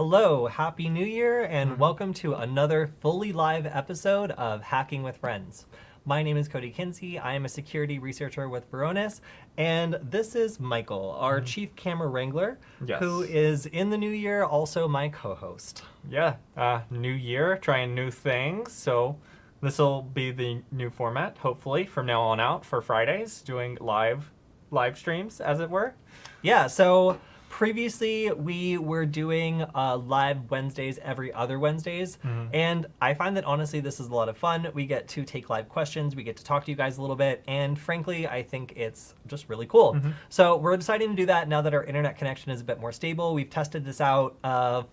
Hello, Happy New Year, and welcome to another fully live episode of Hacking with Friends. My name is Kody Kinsey. I am a security researcher with Varonis, and this is Michael, our chief camera wrangler, who is in the new year also my co-host. Yeah, new year, trying new things. So this will be the new format, hopefully, from now on out for Fridays, doing live streams, as it were. Yeah, so previously we were doing live Wednesdays every other Wednesdays, and I find that honestly this is a lot of fun. We get to take live questions, we get to talk to you guys a little bit, and frankly I think it's just really cool. So we're deciding to do that now that our internet connection is a bit more stable. We've tested this out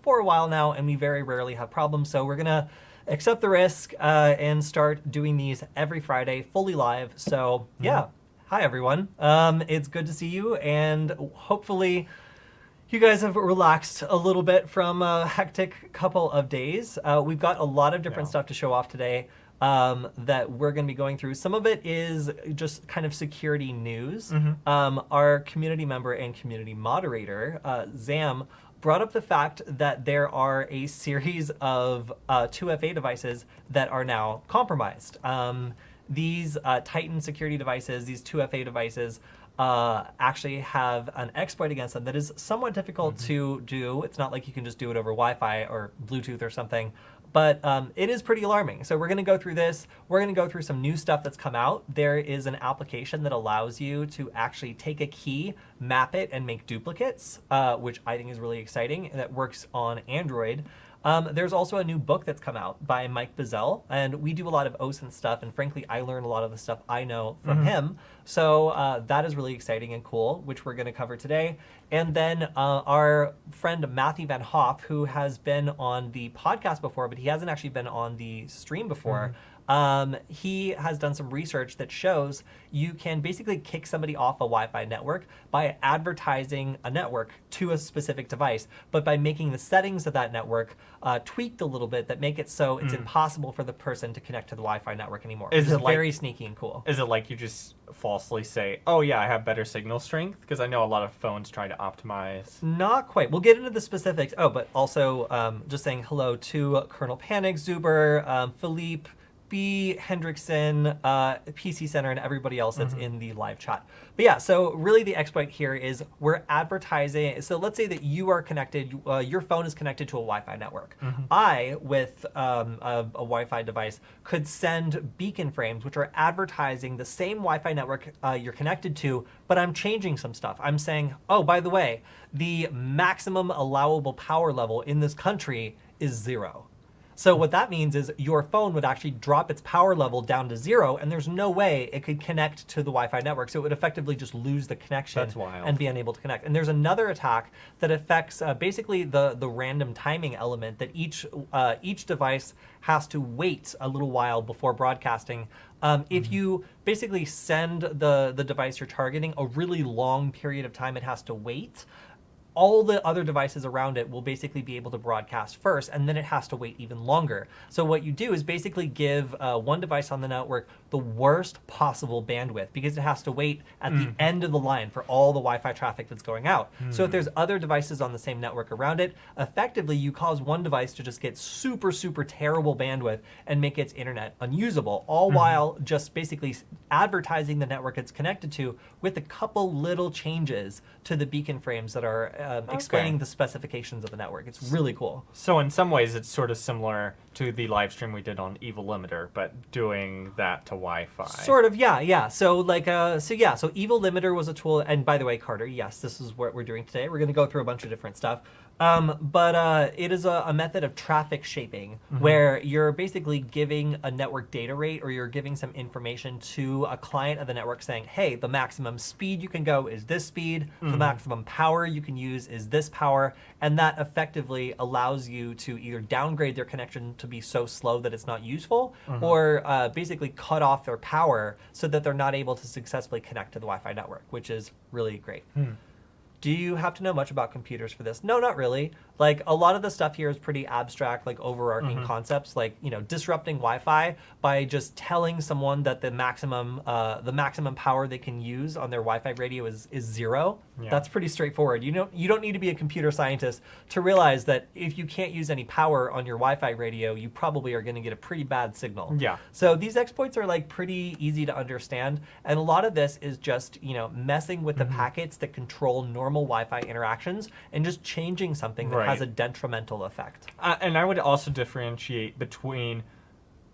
for a while now, and we very rarely have problems, so we're gonna accept the risk and start doing these every Friday fully live. So yeah, hi everyone. It's good to see you, and hopefully you guys have relaxed a little bit from a hectic couple of days. We've got a lot of different stuff to show off today that we're going to be going through. Some of it is just kind of security news. Our community member and community moderator, Zam, brought up the fact that there are a series of 2FA devices that are now compromised. These Titan security devices, these 2FA devices, actually have an exploit against them that is somewhat difficult to do. It's not like you can just do it over Wi-Fi or Bluetooth or something, but it is pretty alarming. So we're going to go through this. We're going to go through some new stuff that's come out. There is an application that allows you to actually take a key, map it, and make duplicates, which I think is really exciting. That works on Android. There's also a new book that's come out by Mike Bizzell, and we do a lot of OSINT stuff, and frankly, I learn a lot of the stuff I know from him. So that is really exciting and cool, which we're going to cover today. And then our friend Matthew Van Hoff, who has been on the podcast before, but he hasn't actually been on the stream before, he has done some research that shows you can basically kick somebody off a Wi-Fi network by advertising a network to a specific device, but by making the settings of that network tweaked a little bit that make it so it's impossible for the person to connect to the Wi-Fi network anymore. It's very sneaky and cool. Is it like you just falsely say, oh yeah, I have better signal strength? Because I know a lot of phones try to optimize. Not quite. We'll get into the specifics. Oh, but also just saying hello to Colonel Panic, Zuber, Philippe, B. Hendrickson, PC Center, and everybody else that's in the live chat. But yeah, so really the exploit here is we're advertising. So let's say that you are connected, your phone is connected to a Wi-Fi network. I, with a Wi-Fi device, could send beacon frames, which are advertising the same Wi-Fi network you're connected to, but I'm changing some stuff. I'm saying, oh, by the way, the maximum allowable power level in this country is 0. So what that means is your phone would actually drop its power level down to 0, and there's no way it could connect to the Wi-Fi network. So it would effectively just lose the connection and be unable to connect. And there's another attack that affects basically the random timing element that each device has to wait a little while before broadcasting. If you basically send the device you're targeting a really long period of time, it has to wait. All the other devices around it will basically be able to broadcast first, and then it has to wait even longer. So what you do is basically give one device on the network the worst possible bandwidth, because it has to wait at the end of the line for all the Wi-Fi traffic that's going out. So if there's other devices on the same network around it, effectively you cause one device to just get super, super terrible bandwidth and make its internet unusable, all while just basically advertising the network it's connected to with a couple little changes to the beacon frames that are explaining the specifications of the network. It's really cool. So in some ways, it's sort of similar to the live stream we did on Evil Limiter, but doing that to Wi-Fi. Sort of, yeah. So like, so Evil Limiter was a tool, and by the way, Carter, yes, this is what we're doing today. We're going to go through a bunch of different stuff. But it is a method of traffic shaping where you're basically giving a network data rate, or you're giving some information to a client of the network saying, hey, the maximum speed you can go is this speed, the maximum power you can use is this power, and that effectively allows you to either downgrade their connection to be so slow that it's not useful, or basically cut off their power so that they're not able to successfully connect to the Wi-Fi network, which is really great. Do you have to know much about computers for this? No, not really. Like, a lot of the stuff here is pretty abstract, like overarching concepts, like, you know, disrupting Wi-Fi by just telling someone that the maximum power they can use on their Wi-Fi radio is 0. Yeah. That's pretty straightforward. You don't need to be a computer scientist to realize that if you can't use any power on your Wi-Fi radio, you probably are going to get a pretty bad signal. Yeah. So these exploits are like pretty easy to understand, and a lot of this is just messing with the packets that control normal Wi-Fi interactions and just changing something that has a detrimental effect. And I would also differentiate between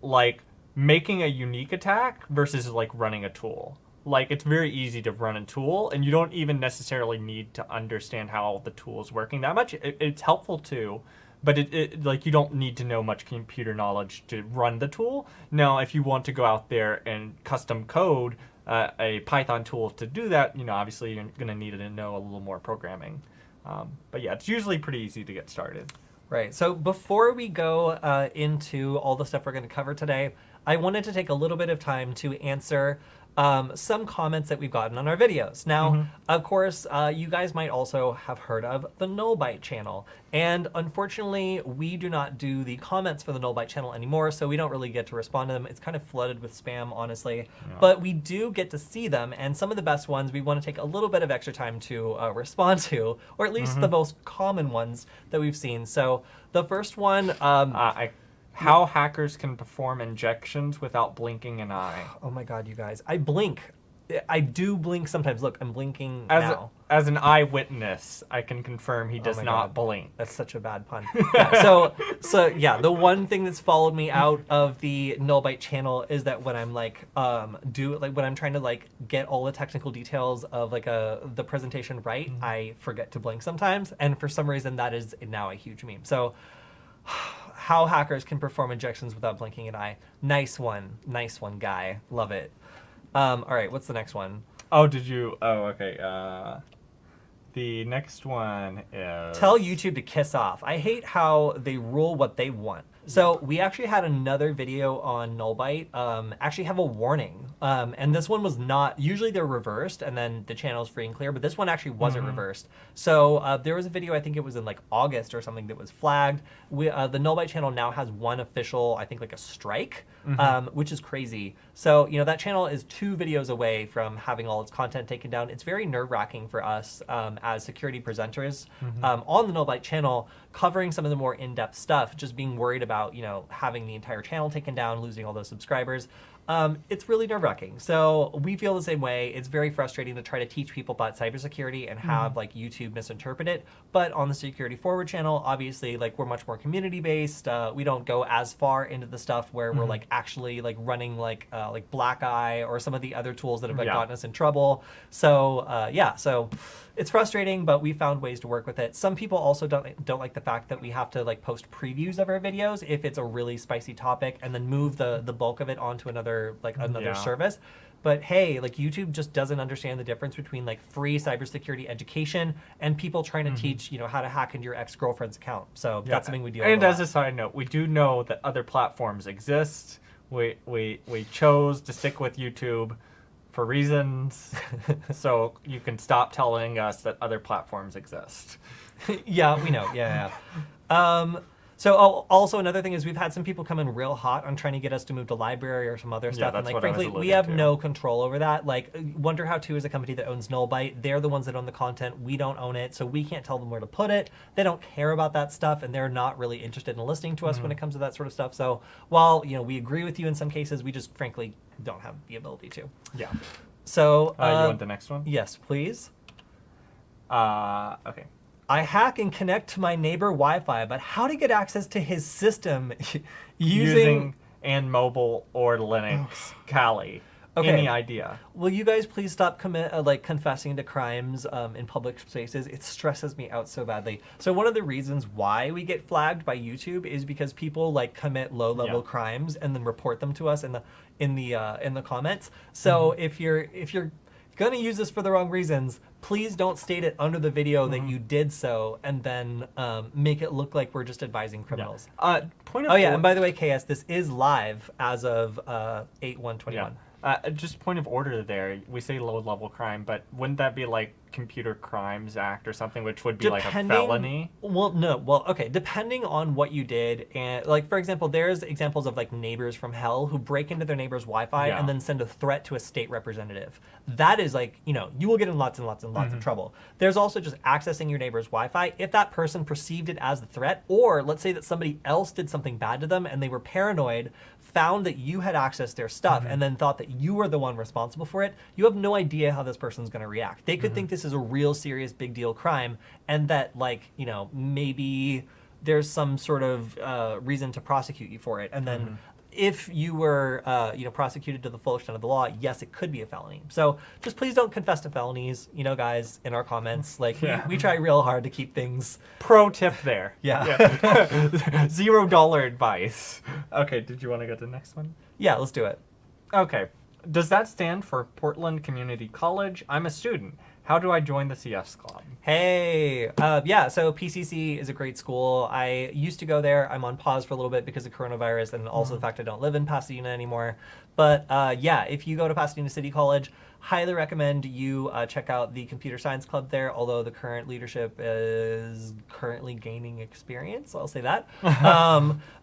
like making a unique attack versus like running a tool. Like, it's very easy to run a tool, and you don't even necessarily need to understand how the tool is working that much. It's helpful too, but like you don't need to know much computer knowledge to run the tool. Now, if you want to go out there and custom code a Python tool to do that, obviously you're going to need to know a little more programming. But yeah, it's usually pretty easy to get started. Right. So before we go into all the stuff we're going to cover today, I wanted to take a little bit of time to answer some comments that we've gotten on our videos. Now, of course, you guys might also have heard of the Nullbyte channel. And unfortunately, we do not do the comments for the Nullbyte channel anymore, so we don't really get to respond to them. It's kind of flooded with spam, honestly. Yeah. But we do get to see them, and some of the best ones we want to take a little bit of extra time to respond to, or at least the most common ones that we've seen. So the first one... how hackers can perform injections without blinking an eye. Oh my god, you guys. I blink. I do blink sometimes. Look, I'm blinking now. As an eyewitness, I can confirm he does not blink. That's such a bad pun. Yeah, so yeah, the one thing that's followed me out of the Nullbyte channel is that when I'm like when I'm trying to like get all the technical details of like the presentation right, I forget to blink sometimes, and for some reason that is now a huge meme. So how hackers can perform injections without blinking an eye. Nice one, guy. Love it. All right, what's the next one? Oh, did you? Oh, okay. The next one is... Tell YouTube to kiss off. I hate how they rule what they want. So we actually had another video on Nullbyte actually have a warning. And this one was not... Usually they're reversed, and then the channel's free and clear, but this one actually wasn't reversed. So there was a video, I think it was in like August or something, that was flagged. The Nullbyte channel now has one official, I think like a strike, which is crazy. So, that channel is 2 videos away from having all its content taken down. It's very nerve-wracking for us as security presenters on the Nullbyte channel, covering some of the more in-depth stuff, just being worried about, having the entire channel taken down, losing all those subscribers. It's really nerve-wracking. So we feel the same way. It's very frustrating to try to teach people about cybersecurity and have like YouTube misinterpret it. But on the Security Forward channel, obviously, like we're much more community-based. We don't go as far into the stuff where we're like actually like running like Black Eye or some of the other tools that have like gotten us in trouble. So so it's frustrating, but we found ways to work with it. Some people also don't like the fact that we have to like post previews of our videos if it's a really spicy topic, and then move the bulk of it onto another service. But hey, like YouTube just doesn't understand the difference between like free cybersecurity education and people trying to teach how to hack into your ex-girlfriend's account. So that's something we do. And as a side note, we do know that other platforms exist. We chose to stick with YouTube for reasons, so you can stop telling us that other platforms exist. Yeah, we know. Yeah. So also another thing is we've had some people come in real hot on trying to get us to move to library or some other stuff. Yeah, and like frankly, we have no control over that. Like Wonder How To is a company that owns Nullbyte. They're the ones that own the content. We don't own it, so we can't tell them where to put it. They don't care about that stuff, and they're not really interested in listening to us when it comes to that sort of stuff. So while we agree with you in some cases, we just frankly don't have the ability to. Yeah. So you want the next one? Yes, please. Okay. I hack and connect to my neighbor Wi-Fi, but how to get access to his system using and mobile or Linux, Kali. Okay. Any idea? Will you guys please stop confessing to crimes in public spaces? It stresses me out so badly. So one of the reasons why we get flagged by YouTube is because people like commit low-level crimes and then report them to us in the comments. So if you're going to use this for the wrong reasons, please don't state it under the video that you did so, and then make it look like we're just advising criminals. And by the way, KS, this is live as of 8/1/21. Just point of order there. We say low-level crime, but wouldn't that be like Computer Crimes Act or something, which would be like a Depending- felony. Well, no. Well, okay. Depending on what you did, and like for example, there's examples of like neighbors from hell who break into their neighbor's Wi-Fi Yeah. and then send a threat to a state representative. That is like, you will get in lots and lots and lots Mm-hmm. of trouble. There's also just accessing your neighbor's Wi-Fi if that person perceived it as the threat, or let's say that somebody else did something bad to them and they were paranoid, found that you had accessed their stuff, Mm-hmm. and then thought that you were the one responsible for it. You have no idea how this person's going to react. They Mm-hmm. could think this is a real serious big deal crime, and that like maybe there's some sort of reason to prosecute you for it, and then Mm-hmm. if you were prosecuted to the full extent of the law, yes, it could be a felony. So just please don't confess to felonies, guys, in our comments. Like Yeah. we try real hard to keep things. Pro tip there. Yeah. $0 advice. Okay, did you want to get to the next one? Yeah, let's do it. Okay. Does that stand for Portland Community College? I'm a student. How do I join the CS Club? Hey, so PCC is a great school. I used to go there. I'm on pause for a little bit because of coronavirus and also the fact I don't live in Pasadena anymore. But if you go to Pasadena City College, highly recommend you check out the Computer Science Club there, although the current leadership is currently gaining experience. I'll say that.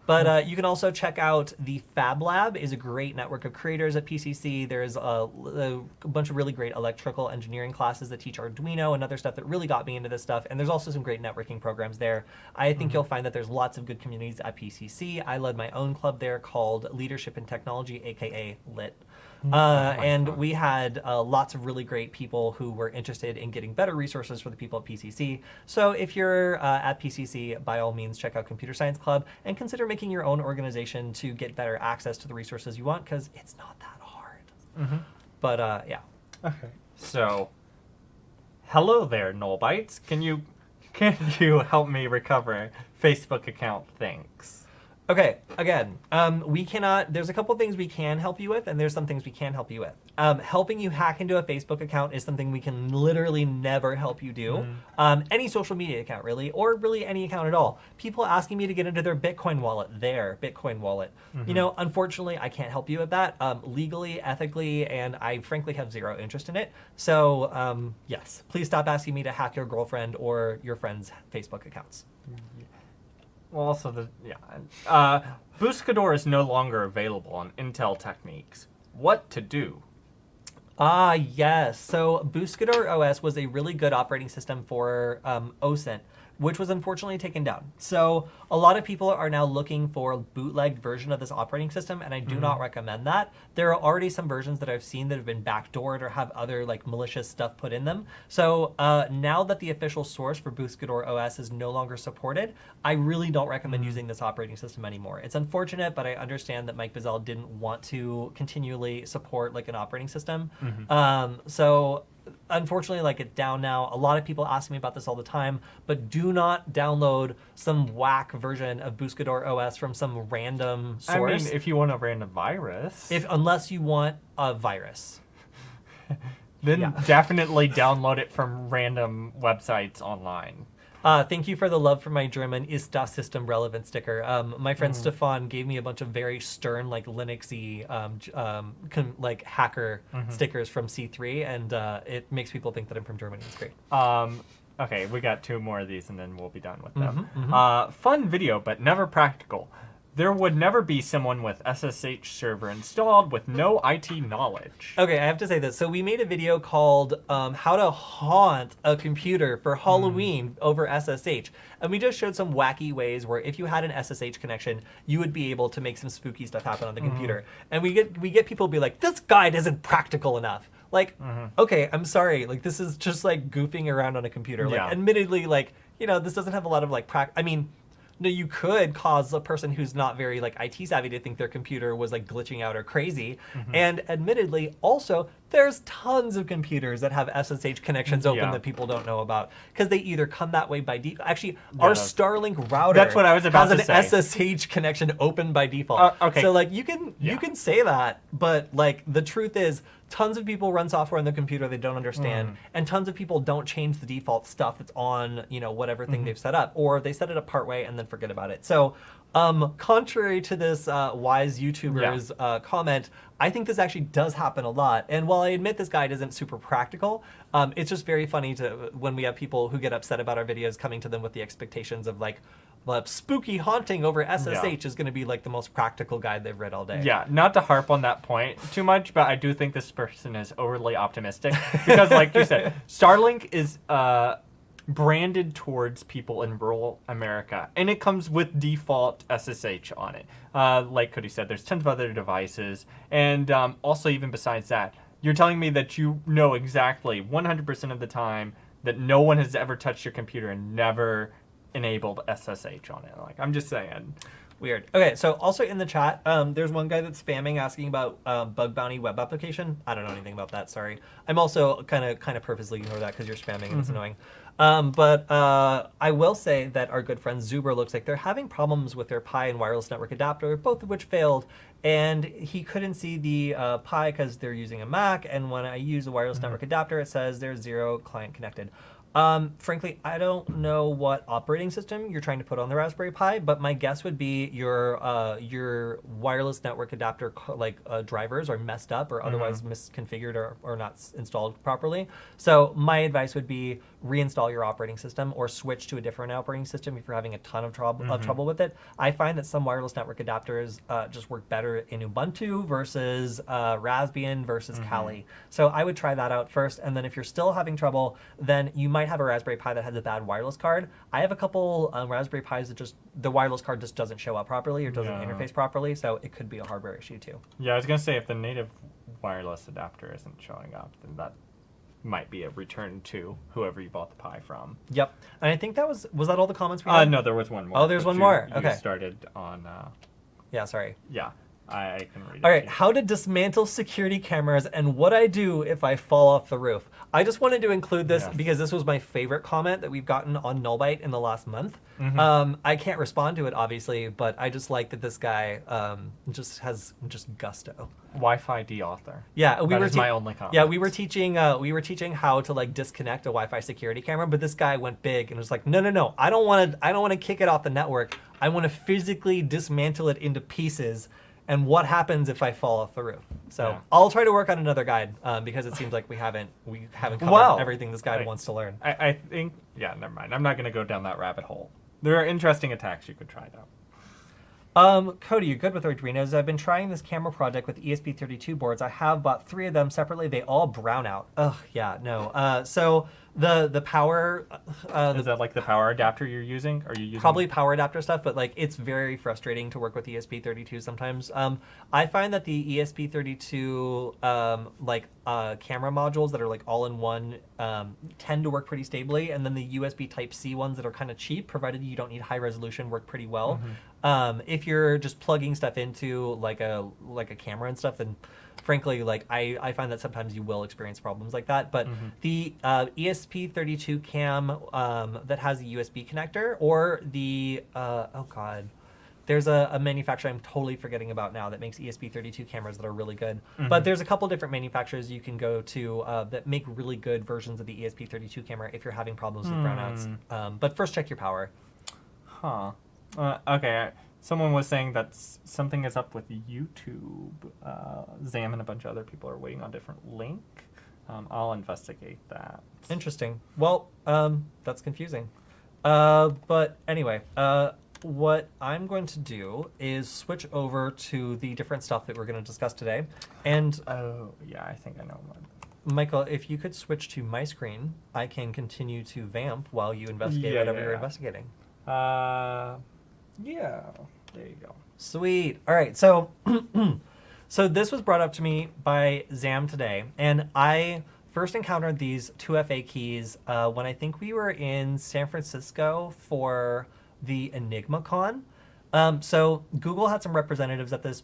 But you can also check out the Fab Lab, is a great network of creators at PCC. There's a bunch of really great electrical engineering classes that teach Arduino and other stuff that really got me into this stuff. And there's also some great networking programs there. I think you'll find that there's lots of good communities at PCC. I led my own club there called Leadership in Technology, aka LIT. And we had lots of really great people who were interested in getting better resources for the people at PCC. So if you're at PCC, by all means, check out Computer Science Club and consider making your own organization to get better access to the resources you want, because it's not that hard. But yeah. Okay. So, hello there, Nullbytes. Can you help me recover Facebook account? Thanks. Okay, again, we cannot, there's a couple things we can help you with, and there's some things we can't help you with. Helping you hack into a Facebook account is something we can literally never help you do. Any social media account, really, or really any account at all. People asking me to get into their Bitcoin wallet, unfortunately, I can't help you with that, legally, ethically, and I frankly have zero interest in it. So, yes, please stop asking me to hack your girlfriend or your friend's Facebook accounts. Well, also Buscator is no longer available on Intel Techniques. What to do? Yes. So Buscator OS was a really good operating system for OSINT, which was unfortunately taken down. So a lot of people are now looking for a bootlegged version of this operating system, and I do not recommend that. There are already some versions that I've seen that have been backdoored or have other like malicious stuff put in them. So now that the official source for Buscator OS is no longer supported, I really don't recommend using this operating system anymore. It's unfortunate, but I understand that Mike Bizzell didn't want to continually support like an operating system. So unfortunately, like, it's down now. A lot of people ask me about this all the time, but do not download some whack version of Buscator OS from some random source. I mean, if you want a random virus, unless you want a virus. then definitely download it from random websites online. Thank you for the love for my German Ist das System relevant sticker. My friend Stefan gave me a bunch of very stern, like Linuxy, hacker stickers from C3, and it makes people think that I'm from Germany. It's great. Okay, we got 2 more of these, and then we'll be done with them. Fun video, but never practical. There would never be someone with SSH server installed with no IT knowledge. Okay, I have to say this. So we made a video called How to Haunt a Computer for Halloween over SSH. And we just showed some wacky ways where if you had an SSH connection, you would be able to make some spooky stuff happen on the computer. And we get people be like, this guide isn't practical enough. Like, okay, I'm sorry. Like, this is just like goofing around on a computer. Like, admittedly, like, this doesn't have a lot of like no, you could cause a person who's not very like IT savvy to think their computer was like glitching out or crazy. And admittedly, also, there's tons of computers that have SSH connections open that people don't know about because they either come that way by default. Actually, our Starlink router that's what I was about has to an say. SSH connection open by default. Okay. So like you can say that, but like the truth is, tons of people run software on the computer they don't understand, and tons of people don't change the default stuff that's on whatever thing they've set up, or they set it up partway and then forget about it. So Contrary to this wise YouTuber's comment, I think this actually does happen a lot. And while I admit this guide isn't super practical, it's just very funny when we have people who get upset about our videos coming to them with the expectations of like, spooky haunting over SSH is going to be like the most practical guide they've read all day. Yeah, not to harp on that point too much, but I do think this person is overly optimistic because, like you said, Starlink is branded towards people in rural America, and it comes with default SSH on it. Like Kody said, there's tons of other devices, and also even besides that, you're telling me that you know exactly 100% of the time that no one has ever touched your computer and never enabled SSH on it. Like, I'm just saying. Weird. Okay, so also in the chat, there's one guy that's spamming asking about bug bounty web application. I don't know anything about that. Sorry. I'm also kind of purposely ignore that because you're spamming and it's annoying. But I will say that our good friend Zuber looks like they're having problems with their Pi and wireless network adapter, both of which failed. And he couldn't see the Pi because they're using a Mac. And when I use a wireless network adapter, it says there's 0 client connected. Frankly, I don't know what operating system you're trying to put on the Raspberry Pi, but my guess would be your wireless network adapter drivers are messed up or otherwise misconfigured or not installed properly. So my advice would be reinstall your operating system or switch to a different operating system if you're having a ton of trouble with it. I find that some wireless network adapters just work better in Ubuntu versus Raspbian versus Kali. So I would try that out first, and then if you're still having trouble, then you might have a Raspberry Pi that has a bad wireless card. I have a couple Raspberry Pis that the wireless card just doesn't show up properly or doesn't interface properly, so it could be a hardware issue too. Yeah, I was going to say, if the native wireless adapter isn't showing up, then that might be a return to whoever you bought the Pi from. Yep. And I think that was that all the comments we had? No, there was one more. Oh, there's one more. Okay. You started on... yeah, sorry. Yeah. I can read it. All right, how to dismantle security cameras and what I do if I fall off the roof. I just wanted to include this because this was my favorite comment that we've gotten on Nullbyte in the last month. I can't respond to it, obviously, but I just like that this guy just has gusto. Wi-Fi deauthor. Yeah, that is my only comment. Yeah, we were teaching how to like disconnect a Wi-Fi security camera, but this guy went big and was like, no, I don't want to kick it off the network. I want to physically dismantle it into pieces. And what happens if I fall off the roof? So I'll try to work on another guide because it seems like we haven't covered everything this guide wants to learn. I think, never mind. I'm not going to go down that rabbit hole. There are interesting attacks you could try, though. Kody, you good with Arduinos? I've been trying this camera project with ESP32 boards. I have bought 3 of them separately. They all brown out. Ugh, yeah, no. So the power... is that like the power adapter you're using? Are you using... Probably power adapter stuff, but like it's very frustrating to work with ESP32 sometimes. I find that the ESP32 camera modules that are like all in one tend to work pretty stably, and then the USB Type-C ones that are kind of cheap, provided you don't need high resolution, work pretty well. If you're just plugging stuff into like a camera and stuff, then frankly, like I find that sometimes you will experience problems like that. But the ESP32 cam that has a USB connector, or the there's a manufacturer I'm totally forgetting about now that makes ESP32 cameras that are really good. But there's a couple different manufacturers you can go to that make really good versions of the ESP32 camera if you're having problems with brownouts. But first check your power. Okay. Someone was saying that something is up with YouTube. Zam and a bunch of other people are waiting on a different link. I'll investigate that. Interesting. Well, that's confusing. But anyway, what I'm going to do is switch over to the different stuff that we're going to discuss today. And I think I know one. Michael, if you could switch to my screen, I can continue to vamp while you investigate whatever you're investigating. Yeah, there you go. Sweet. All right, so so this was brought up to me by Zam today, and I first encountered these 2FA keys when I think we were in San Francisco for the EnigmaCon. So Google had some representatives at this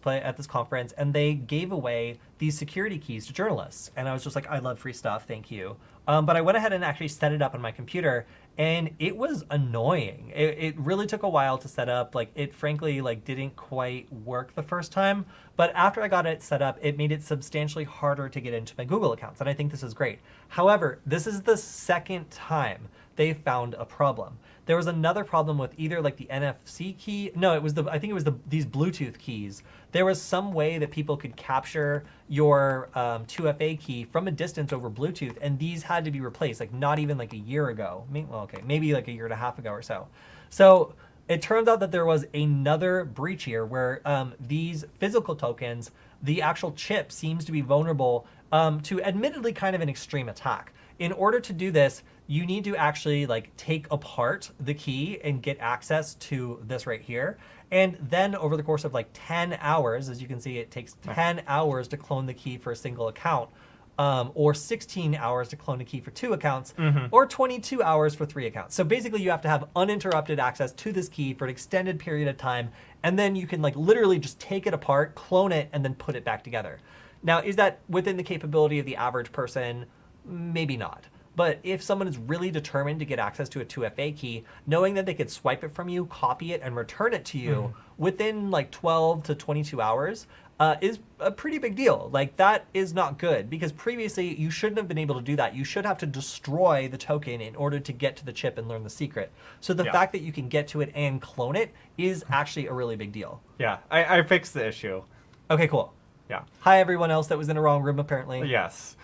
conference, and they gave away these security keys to journalists. And I was just like, I love free stuff, thank you. But I went ahead and actually set it up on my computer, and it was annoying. It really took a while to set up. Like, it frankly didn't quite work the first time. But after I got it set up, it made it substantially harder to get into my Google accounts, and I think this is great. However, this is the second time they found a problem. There was another problem with either like the NFC key. No, I think it was these Bluetooth keys. There was some way that people could capture your 2FA key from a distance over Bluetooth, and these had to be replaced, like not even like a year ago. Maybe like a year and a half ago or so. So it turns out that there was another breach here where these physical tokens, the actual chip seems to be vulnerable to admittedly kind of an extreme attack. In order to do this, you need to actually like take apart the key and get access to this right here. And then over the course of like 10 hours, as you can see, it takes 10 hours to clone the key for a single account, or 16 hours to clone a key for 2 accounts, or 22 hours for 3 accounts. So basically you have to have uninterrupted access to this key for an extended period of time, and then you can like literally just take it apart, clone it, and then put it back together. Now, is that within the capability of the average person? Maybe not. But if someone is really determined to get access to a 2FA key, knowing that they could swipe it from you, copy it, and return it to you within like 12 to 22 hours is a pretty big deal. Like, that is not good, because previously you shouldn't have been able to do that. You should have to destroy the token in order to get to the chip and learn the secret. So the fact that you can get to it and clone it is actually a really big deal. Yeah, I fixed the issue. Okay, cool. Yeah. Hi, everyone else that was in the wrong room, apparently. Yes.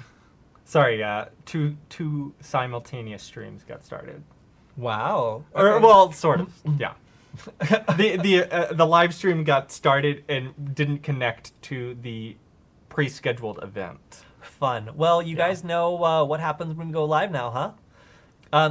Sorry, two simultaneous streams got started. Wow. Okay. Or, well, sort of, yeah. The live stream got started and didn't connect to the pre-scheduled event. Fun. Well, you guys know what happens when we go live now, huh?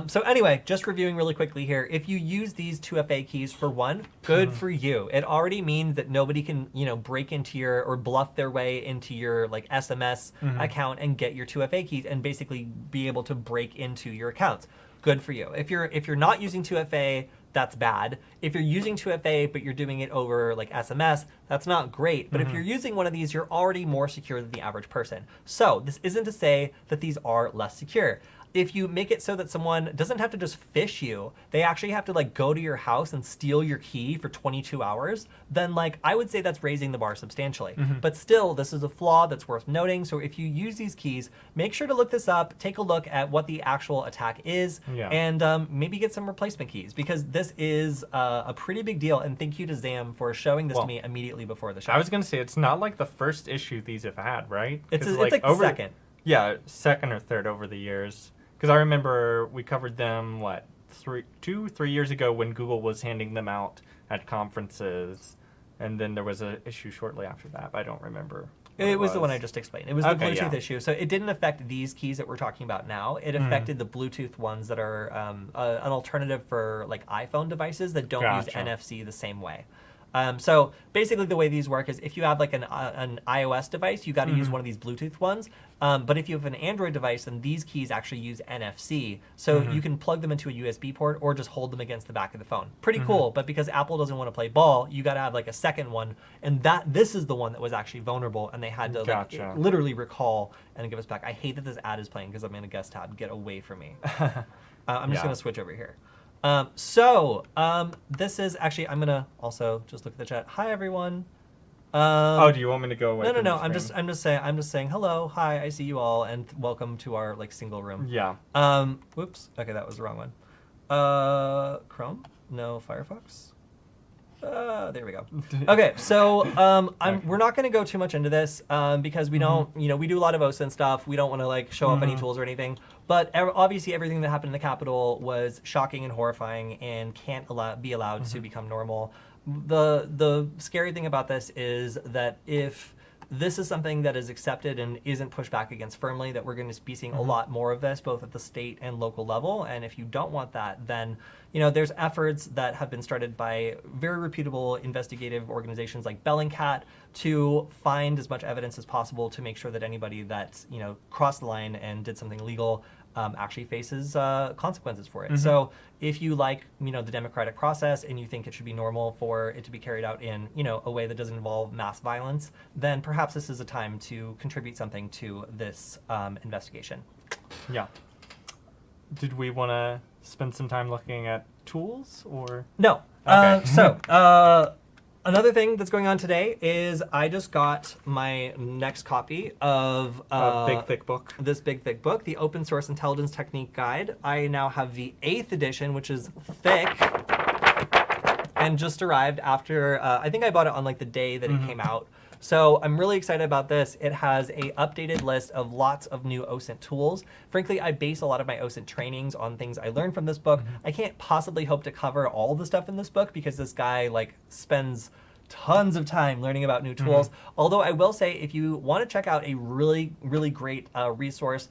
So anyway, just reviewing really quickly here. If you use these 2FA keys for one, good for you. It already means that nobody can, break into your or bluff their way into your like SMS account and get your 2FA keys and basically be able to break into your accounts. Good for you. If you're not using 2FA, that's bad. If you're using 2FA but you're doing it over like SMS, that's not great. But if you're using one of these, you're already more secure than the average person. So this isn't to say that these are less secure. If you make it so that someone doesn't have to just phish you, they actually have to like go to your house and steal your key for 22 hours, then like I would say that's raising the bar substantially. But still, this is a flaw that's worth noting. So if you use these keys, make sure to look this up, take a look at what the actual attack is, and maybe get some replacement keys, because this is a pretty big deal. And thank you to Zam for showing this to me immediately before the show. I was going to say, it's not like the first issue these have had, right? It's like the second. Yeah, second or third over the years. Because I remember we covered them, 2-3 years ago when Google was handing them out at conferences, and then there was an issue shortly after that, but I don't remember. It was the one I just explained. It was the Bluetooth issue. So it didn't affect these keys that we're talking about now. It affected the Bluetooth ones that are an alternative for like iPhone devices that don't use NFC the same way. So basically the way these work is if you have like an iOS device, you got to use one of these Bluetooth ones. But if you have an Android device, then these keys actually use NFC. So you can plug them into a USB port or just hold them against the back of the phone. Pretty cool. But because Apple doesn't want to play ball, you got to have like a second one. And this is the one that was actually vulnerable, and they had to like, literally recall and give us back. I hate that this ad is playing because I'm in a guest tab. Get away from me. I'm just going to switch over here. This is actually, I'm gonna also just look at the chat. Hi everyone. Do you want me to go away? No. I'm just saying hello, hi, I see you all, and welcome to our like single room. Yeah. Whoops. Okay, that was the wrong one. Chrome? No, Firefox. There we go. Okay, so we're not going to go too much into this because we don't, we do a lot of OSINT stuff. We don't want to like show up any tools or anything. But obviously, everything that happened in the Capitol was shocking and horrifying and can't be allowed to become normal. The scary thing about this is that if this is something that is accepted and isn't pushed back against firmly, that we're going to be seeing a lot more of this, both at the state and local level. And if you don't want that, then there's efforts that have been started by very reputable investigative organizations like Bellingcat to find as much evidence as possible to make sure that anybody that crossed the line and did something illegal actually faces consequences for it. So if you like the democratic process and you think it should be normal for it to be carried out in a way that doesn't involve mass violence, then perhaps this is a time to contribute something to this investigation. Yeah. Did we want to spend some time looking at tools or? No. Okay. Another thing that's going on today is I just got my next copy of Big thick book. This big thick book, the Open Source Intelligence Technique Guide. I now have the 8th edition, which is thick, and just arrived after, I think I bought it on like the day that it came out. So I'm really excited about this. It has a updated list of lots of new OSINT tools. Frankly, I base a lot of my OSINT trainings on things I learned from this book. I can't possibly hope to cover all the stuff in this book because this guy like spends tons of time learning about new tools. Although I will say, if you want to check out a really, really great resource,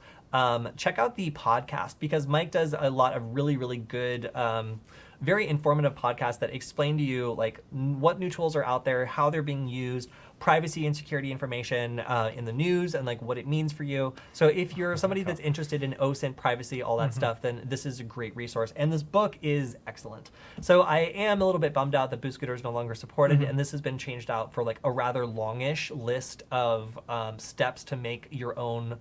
check out the podcast, because Mike does a lot of really, really good very informative podcasts that explain to you like what new tools are out there, how they're being used, privacy and security information in the news, and like what it means for you. So if you're somebody that's interested in OSINT, privacy, all that stuff, then this is a great resource. And this book is excellent. So I am a little bit bummed out that Buscator is no longer supported, and this has been changed out for like a rather longish list of steps to make your own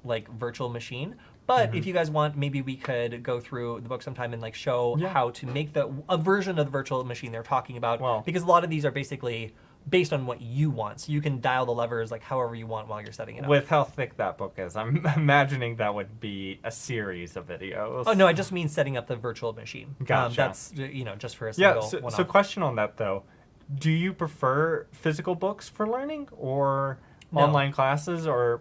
like virtual machine. But if you guys want, maybe we could go through the book sometime and like show how to make a version of the virtual machine they're talking about. Because a lot of these are basically based on what you want. So you can dial the levers like however you want while you're setting it up. With how thick that book is, I'm imagining that would be a series of videos. Oh, no, I just mean setting up the virtual machine. Gotcha. That's, you know, just for a single one-off. So question on that, though. Do you prefer physical books for learning or online classes, or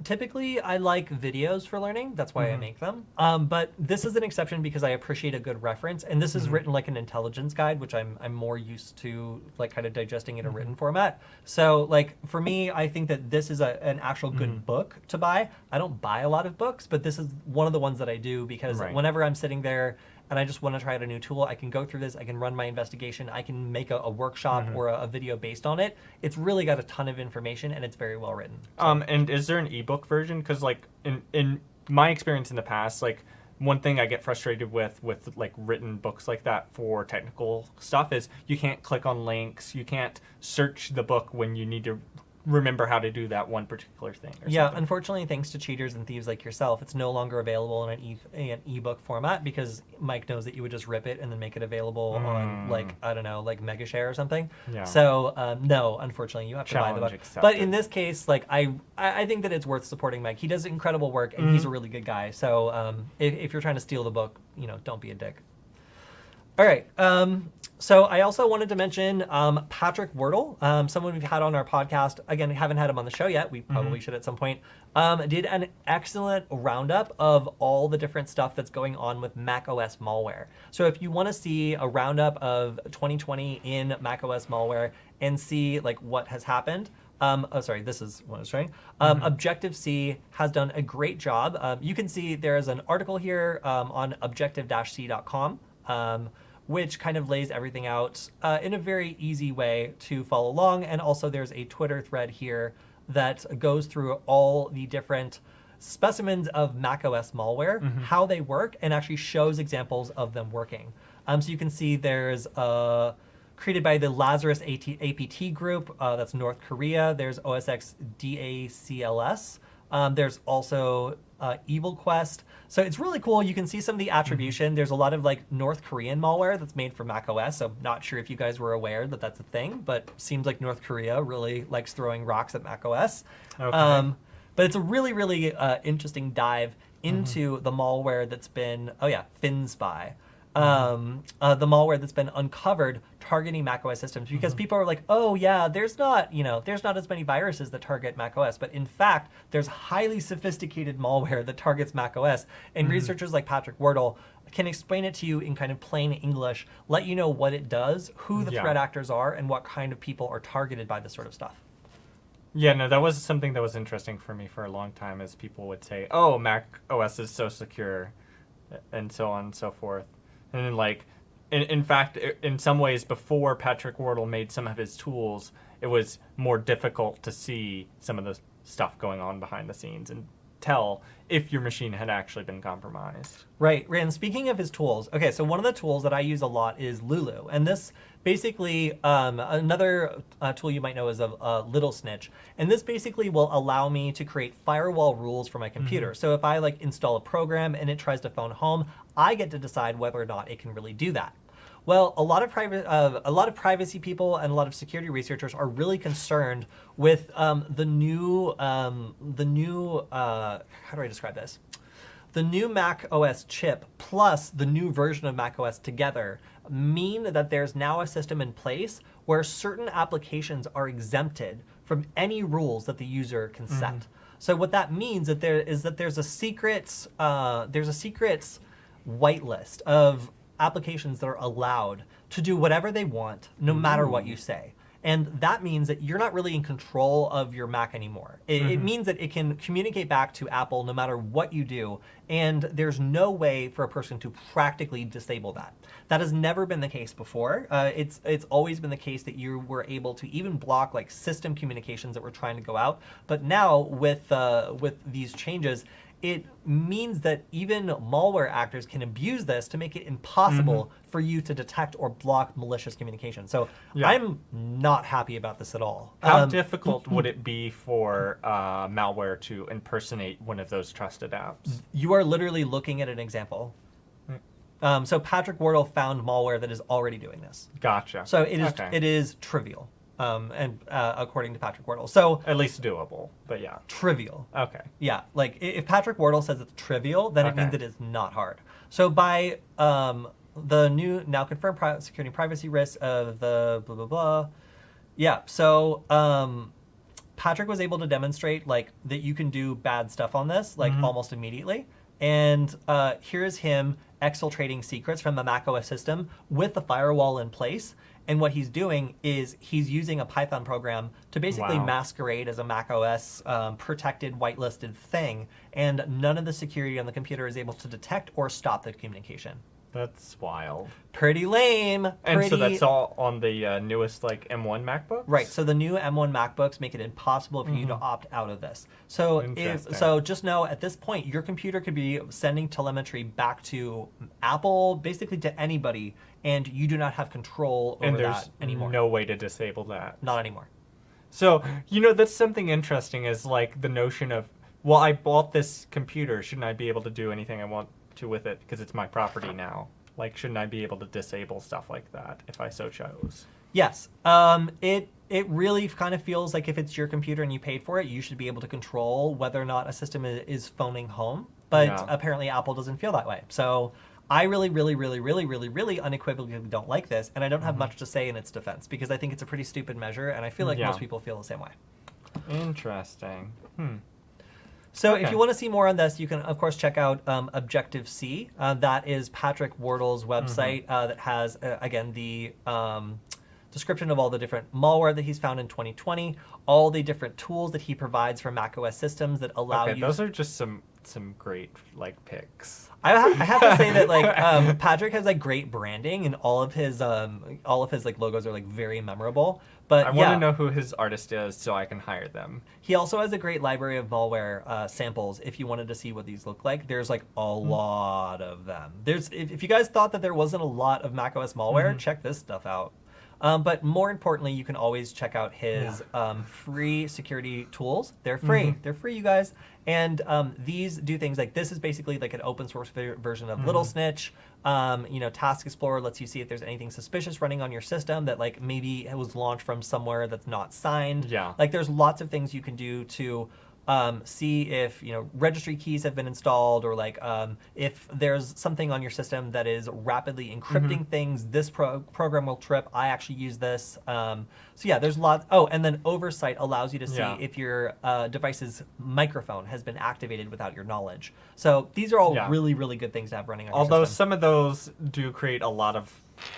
typically I like videos for learning. That's why I make them. But this is an exception because I appreciate a good reference, and this is written like an intelligence guide, which I'm more used to like kind of digesting in a written format. So like for me, I think that this is an actual good book to buy. I don't buy a lot of books, but this is one of the ones that I do because whenever I'm sitting there and I just want to try out a new tool, I can go through this, I can run my investigation, I can make a workshop or a video based on it. It's really got a ton of information, and it's very well written. So. And is there an ebook version? Because like in my experience in the past, like one thing I get frustrated with like written books like that for technical stuff is you can't click on links, you can't search the book when you need to remember how to do that one particular thing. Yeah, unfortunately, thanks to cheaters and thieves like yourself, it's no longer available in an ebook format because Mike knows that you would just rip it and then make it available on like, I don't know, like Megashare or something. Yeah. So no, unfortunately, you have to buy the book. Accepted. But in this case, like I think that it's worth supporting Mike. He does incredible work, and he's a really good guy. So if you're trying to steal the book, you know, don't be a dick. All right. So I also wanted to mention Patrick Wardle, someone we've had on our podcast. Again, haven't had him on the show yet. We probably should at some point. Did an excellent roundup of all the different stuff that's going on with macOS malware. So if you want to see a roundup of 2020 in macOS malware and see like what has happened, this is what I was trying. Objective-C has done a great job. You can see there is an article here on objective-c.com. Which kind of lays everything out in a very easy way to follow along. And also there's a Twitter thread here that goes through all the different specimens of macOS malware, how they work, and actually shows examples of them working. So you can see there's created by the Lazarus APT group, that's North Korea. There's OSX DACLS. There's also Evil Quest. So it's really cool. You can see some of the attribution. There's a lot of like North Korean malware that's made for macOS. So not sure if you guys were aware that that's a thing, but seems like North Korea really likes throwing rocks at macOS. Okay. But it's a really, really interesting dive into the malware that's been, FinSpy. The malware that's been uncovered targeting macOS systems, because people are like, oh yeah, there's not as many viruses that target macOS, but in fact, there's highly sophisticated malware that targets macOS, and researchers like Patrick Wardle can explain it to you in kind of plain English, let you know what it does, who the threat actors are, and what kind of people are targeted by this sort of stuff. Yeah, no, that was something that was interesting for me for a long time, as people would say, oh, Mac OS is so secure, and so on and so forth. And like, in fact, in some ways, before Patrick Wardle made some of his tools, it was more difficult to see some of the stuff going on behind the scenes and tell if your machine had actually been compromised. Right. And speaking of his tools, okay, so one of the tools that I use a lot is Lulu. And this basically, another tool you might know is a Little Snitch. And this basically will allow me to create firewall rules for my computer. So if I like install a program and it tries to phone home, I get to decide whether or not it can really do that. Well, a lot of privacy people and a lot of security researchers are really concerned with the new how do I describe this? The new Mac OS chip plus the new version of Mac OS together mean that there's now a system in place where certain applications are exempted from any rules that the user can set. So what that means that there's a secret whitelist of applications that are allowed to do whatever they want, no matter what you say. And that means that you're not really in control of your Mac anymore. It means that it can communicate back to Apple no matter what you do, and there's no way for a person to practically disable that. That has never been the case before. It's always been the case that you were able to even block like system communications that were trying to go out. But now with these changes, it means that even malware actors can abuse this to make it impossible for you to detect or block malicious communication. So I'm not happy about this at all. How difficult would it be for malware to impersonate one of those trusted apps? You are literally looking at an example. So Patrick Wardle found malware that is already doing this. Gotcha. So it is trivial. And according to Patrick Wardle. So at least doable, but yeah. Trivial. Okay. Yeah, like if Patrick Wardle says it's trivial, then it means it is not hard. So by the new now confirmed security and privacy risks of the blah, blah, blah. Yeah, so Patrick was able to demonstrate like that you can do bad stuff on this like almost immediately. And here's him exfiltrating secrets from the macOS system with the firewall in place. And what he's doing is he's using a Python program to basically masquerade as a macOS protected, whitelisted thing. And none of the security on the computer is able to detect or stop the communication. That's wild. Pretty lame. And so that's all on the newest like M1 MacBooks? Right. So the new M1 MacBooks make it impossible for you to opt out of this. So just know at this point, your computer could be sending telemetry back to Apple, basically to anybody, and you do not have control over that anymore. And there's no way to disable that. Not anymore. So, that's something interesting is like the notion of, well, I bought this computer. Shouldn't I be able to do anything I want to with it because it's my property now? Like, shouldn't I be able to disable stuff like that if I so chose? Yes. It really kind of feels like if it's your computer and you paid for it, you should be able to control whether or not a system is phoning home. But apparently Apple doesn't feel that way. So I really, really, really, really, really, really unequivocally don't like this. And I don't have much to say in its defense because I think it's a pretty stupid measure. And I feel like most people feel the same way. Interesting. So if you want to see more on this, you can, of course, check out Objective-C. That is Patrick Wardle's website that has, again, the description of all the different malware that he's found in 2020, all the different tools that he provides for macOS systems that allow you... those are just some great, like, picks. I have to say that like Patrick has like great branding and all of his like logos are like very memorable. But I want to know who his artist is so I can hire them. He also has a great library of malware samples. If you wanted to see what these look like, there's like a lot of them. If you guys thought that there wasn't a lot of macOS malware, check this stuff out. But more importantly, you can always check out his free security tools. They're free. They're free, you guys. And these do things like this is basically like an open source version of Little Snitch. Task Explorer lets you see if there's anything suspicious running on your system that like maybe it was launched from somewhere that's not signed. Yeah. Like there's lots of things you can do to see if registry keys have been installed or like if there's something on your system that is rapidly encrypting things. This program will trip. I actually use this. So yeah, there's lots. Oh, and then Oversight allows you to see if your device's microphone has been activated without your knowledge. So these are all really, really good things to have running on your system. Although some of those do create a lot of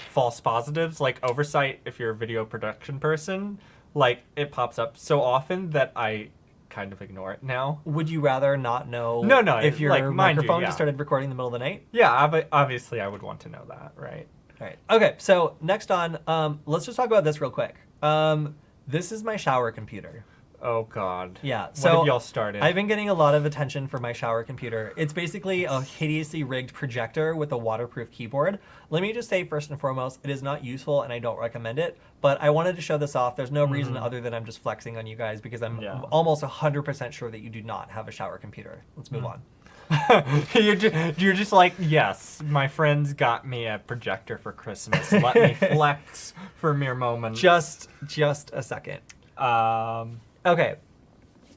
false positives, like Oversight, if you're a video production person, like it pops up so often that I kind of ignore it now. Would you rather not know if your like, microphone just started recording in the middle of the night? Yeah, obviously I would want to know that, right? Right. Okay, so next on, let's just talk about this real quick. This is my shower computer. Oh, God. Yeah. What So have y'all started? I've been getting a lot of attention for my shower computer. It's basically a hideously rigged projector with a waterproof keyboard. Let me just say first and foremost, it is not useful and I don't recommend it, but I wanted to show this off. There's no reason other than I'm just flexing on you guys because I'm almost 100% sure that you do not have a shower computer. Let's move on. You're just like, yes, my friends got me a projector for Christmas. Let me flex for a mere moment. Just a second. Okay.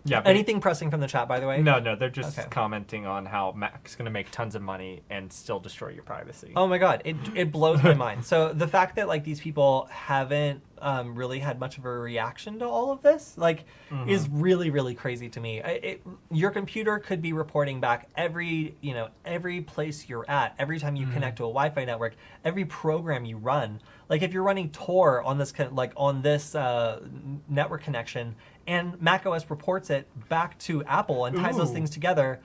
Yeah. Anything pressing from the chat, by the way? No, they're just Okay. commenting on how Mac's going to make tons of money and still destroy your privacy. Oh my god, it blows my mind. So the fact that like these people haven't really had much of a reaction to all of this, like, is really, really crazy to me. Your computer could be reporting back every place you're at, every time you connect to a Wi-Fi network, every program you run. Like if you're running Tor on this network connection, and macOS reports it back to Apple and ties those things together.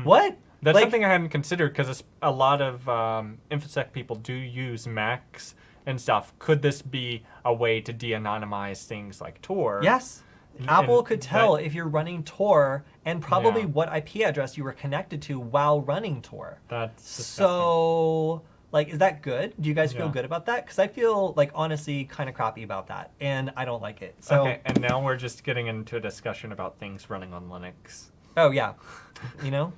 What? That's something I hadn't considered because a lot of InfoSec people do use Macs and stuff. Could this be a way to de-anonymize things like Tor? Yes. Apple could tell if you're running Tor and probably Yeah. what IP address you were connected to while running Tor. That's disgusting. So, like, is that good? Do you guys feel Yeah. good about that? Because I feel, like, honestly kind of crappy about that, and I don't like it. So, Okay, and now we're just getting into a discussion about things running on Linux. oh, yeah. You know?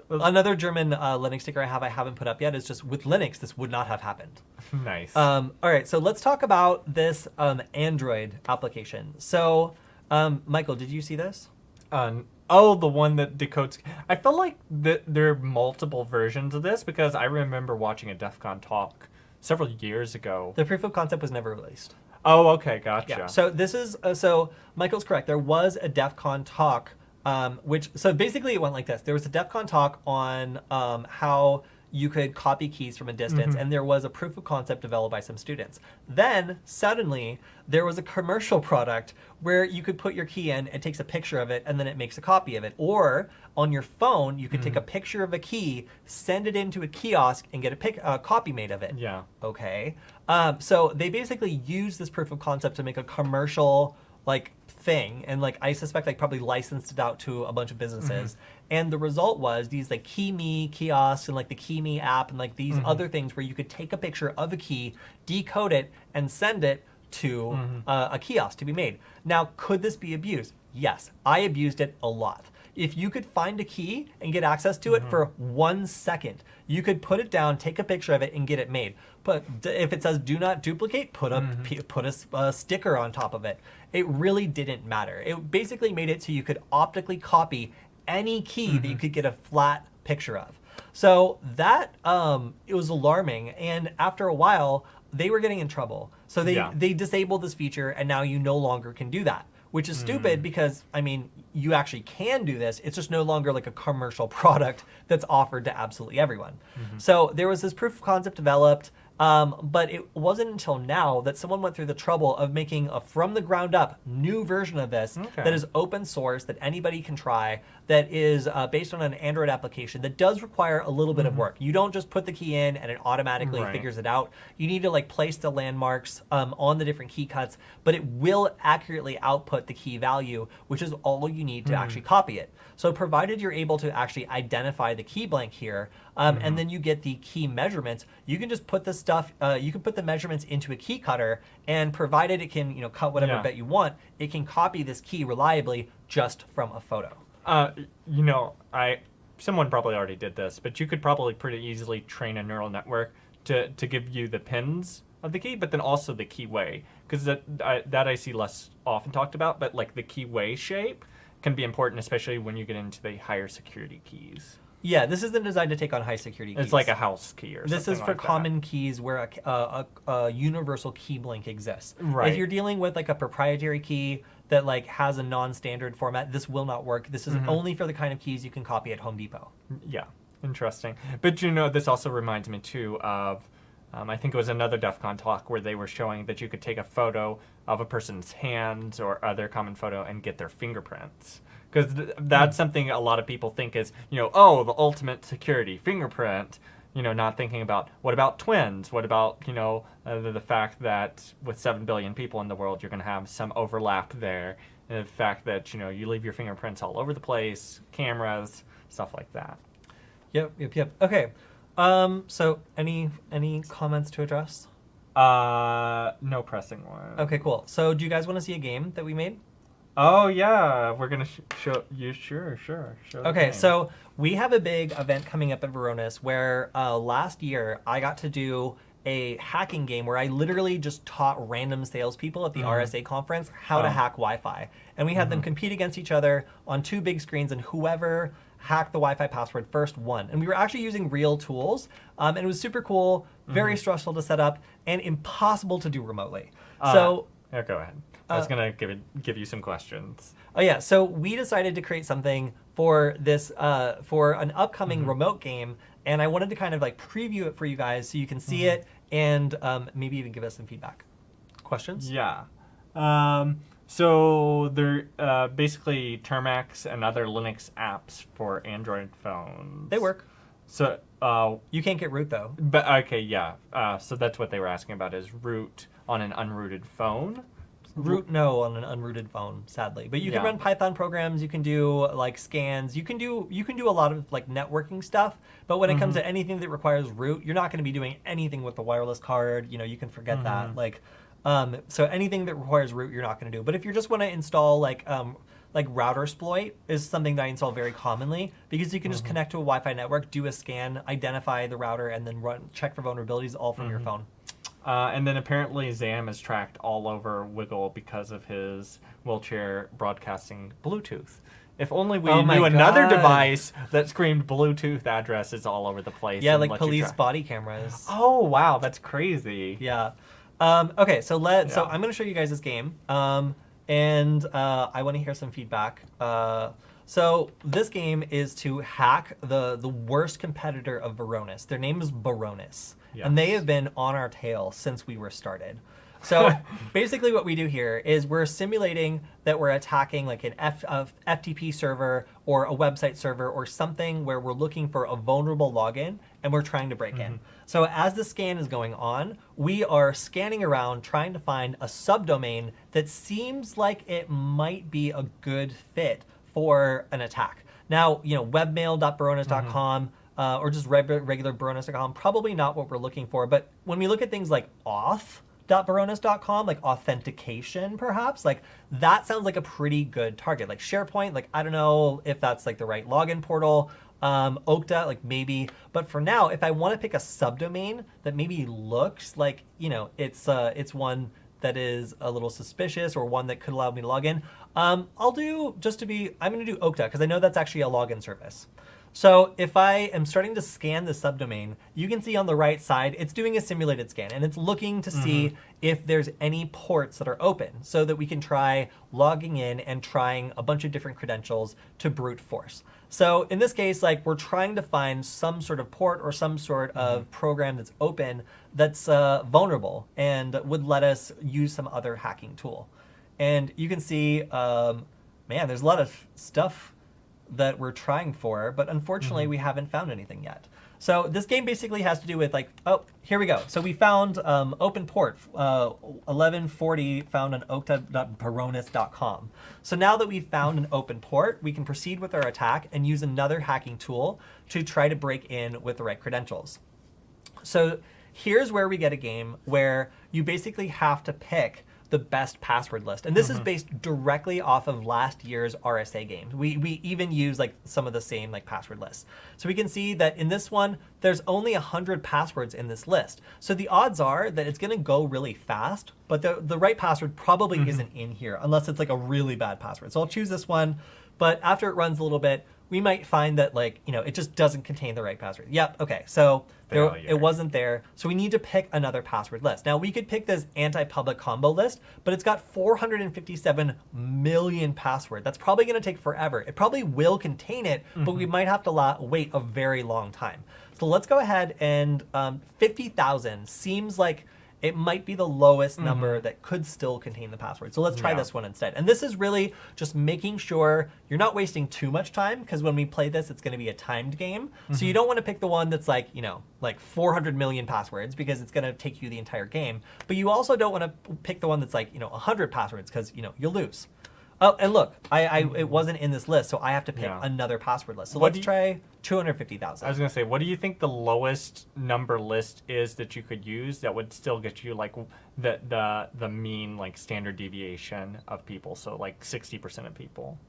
Another German Linux sticker I haven't put up yet is just, with Linux, this would not have happened. Nice. All right, so let's talk about this Android application. So, Michael, did you see this? The one that decodes. I feel like there are multiple versions of this because I remember watching a DEF CON talk several years ago. The proof of concept was never released. Oh, okay, gotcha. Yeah. So this is so Michael's correct. There was a DEF CON talk, so basically it went like this. There was a DEF CON talk on how you could copy keys from a distance, and there was a proof of concept developed by some students. Then, suddenly, there was a commercial product where you could put your key in, it takes a picture of it, and then it makes a copy of it. Or, on your phone, you could take a picture of a key, send it into a kiosk, and get a copy made of it. Yeah. Okay. So they basically use this proof of concept to make a commercial, like, thing, and like I suspect like probably licensed it out to a bunch of businesses. And the result was these like KeyMe kiosks and like the KeyMe app and like these other things where you could take a picture of a key, decode it, and send it to a kiosk to be made. Now, could this be abused? Yes, I abused it a lot. If you could find a key and get access to it for 1 second, you could put it down, take a picture of it, and get it made. But if it says do not duplicate, put a sticker on top of it. It really didn't matter. It basically made it so you could optically copy any key that you could get a flat picture of. So that it was alarming, and after a while, they were getting in trouble. So they disabled this feature, and now you no longer can do that. Which is stupid because, I mean, you actually can do this. It's just no longer like a commercial product that's offered to absolutely everyone. So there was this proof of concept developed, but it wasn't until now that someone went through the trouble of making a from the ground up new version of this that is open source, that anybody can try, that is based on an Android application that does require a little bit of work. You don't just put the key in and it automatically figures it out. You need to like place the landmarks on the different key cuts, but it will accurately output the key value, which is all you need to actually copy it. So provided you're able to actually identify the key blank here, and then you get the key measurements, you can just put the stuff, you can put the measurements into a key cutter, and provided it can cut whatever bit you want, it can copy this key reliably just from a photo. Someone probably already did this, but you could probably pretty easily train a neural network to give you the pins of the key, but then also the keyway, because that I see less often talked about, but like the keyway shape can be important, especially when you get into the higher security keys. Yeah, this isn't designed to take on high security keys. It's like a house key or something. This is for like common keys where a universal key blank exists. Right. If you're dealing with like a proprietary key that like has a non-standard format, this will not work. This is only for the kind of keys you can copy at Home Depot. Yeah, interesting. But this also reminds me too of, I think it was another DEF CON talk where they were showing that you could take a photo of a person's hands or other common photo and get their fingerprints. Because that's something a lot of people think is, the ultimate security, fingerprint, not thinking about, what about twins? What about, the fact that with 7 billion people in the world, you're going to have some overlap there. And the fact that, you leave your fingerprints all over the place, cameras, stuff like that. Yep. Okay. So any comments to address? No pressing one. Okay, cool. So do you guys want to see a game that we made? Oh yeah, we're gonna show you. Sure. Show the Okay, game. so we have a big event coming up at Varonis where last year I got to do a hacking game where I literally just taught random salespeople at the RSA conference how to hack Wi-Fi, and we had them compete against each other on 2 big screens, and whoever hacked the Wi-Fi password first won. And we were actually using real tools, and it was super cool, very stressful to set up, and impossible to do remotely. So. Yeah, go ahead. I was gonna give you some questions. Oh yeah, so we decided to create something for this for an upcoming remote game, and I wanted to kind of like preview it for you guys so you can see it and maybe even give us some feedback. Questions? Yeah. So they're basically Termax and other Linux apps for Android phones. They work. So You can't get root though. but okay, yeah. So that's what they were asking about is root on an unrooted phone. Root no on an unrooted phone, sadly. But you can Yeah. run Python programs, you can do like scans, you can do a lot of like networking stuff, but when it comes to anything that requires root, you're not going to be doing anything with the wireless card, you can forget that. Like so anything that requires root you're not going to do. But if you just want to install like router exploit is something that I install very commonly because you can just connect to a Wi-Fi network, do a scan, identify the router, and then check for vulnerabilities all from your phone. And then apparently Zam is tracked all over Wiggle because of his wheelchair broadcasting Bluetooth. If only we Oh my knew another God. device that screamed Bluetooth addresses all over the place. Yeah, and like let you police track. body cameras. Oh wow, that's crazy. Yeah. Okay, so Yeah. I'm going to show you guys this game, and I want to hear some feedback. So this game is to hack the worst competitor of Varonis. Their name is Varonis, and they Yes. have been on our tail since we were started. So basically what we do here is we're simulating that we're attacking like an FTP server or a website server or something where we're looking for a vulnerable login and we're trying to break in. So as the scan is going on, we are scanning around trying to find a subdomain that seems like it might be a good fit for an attack. Now, webmail.varonis.com or just regular Varonis.com, probably not what we're looking for. But when we look at things like auth.varonis.com, like authentication perhaps, like that sounds like a pretty good target. Like SharePoint, like I don't know if that's like the right login portal. Okta, like maybe. But for now, if I want to pick a subdomain that maybe looks like, it's one that is a little suspicious or one that could allow me to log in, I'm going to do Okta because I know that's actually a login service. So if I am starting to scan the subdomain, you can see on the right side, it's doing a simulated scan and it's looking to see if there's any ports that are open so that we can try logging in and trying a bunch of different credentials to brute force. So in this case, like we're trying to find some sort of port or some sort of program that's open that's vulnerable and would let us use some other hacking tool. And you can see, man, there's a lot of stuff that we're trying for, but unfortunately we haven't found anything yet. So this game basically has to do with like, oh, here we go. So we found open port 1140 found on okta.varonis.com. So now that we've found an open port, we can proceed with our attack and use another hacking tool to try to break in with the right credentials. So here's where we get a game where you basically have to pick the best password list. And this is based directly off of last year's RSA games. We even use like some of the same like password lists. So we can see that in this one, there's only 100 passwords in this list. So the odds are that it's gonna go really fast, but the right password probably isn't in here unless it's like a really bad password. So I'll choose this one, but after it runs a little bit, we might find that like, it just doesn't contain the right password. Yep, okay, so it wasn't there. So we need to pick another password list. Now we could pick this anti-public combo list, but it's got 457 million passwords. That's probably gonna take forever. It probably will contain it, but we might have to wait a very long time. So let's go ahead and 50,000 seems like it might be the lowest number that could still contain the password. So let's try this one instead. And this is really just making sure you're not wasting too much time because when we play this, it's gonna be a timed game. So you don't wanna pick the one that's like, like 400 million passwords because it's gonna take you the entire game. But you also don't wanna pick the one that's like, 100 passwords because, you'll lose. Oh, and look, it wasn't in this list, so I have to pick another password list. So What let's try 250,000. I was gonna say, what do you think the lowest number list is that you could use that would still get you like the mean like standard deviation of people? So like 60% of people.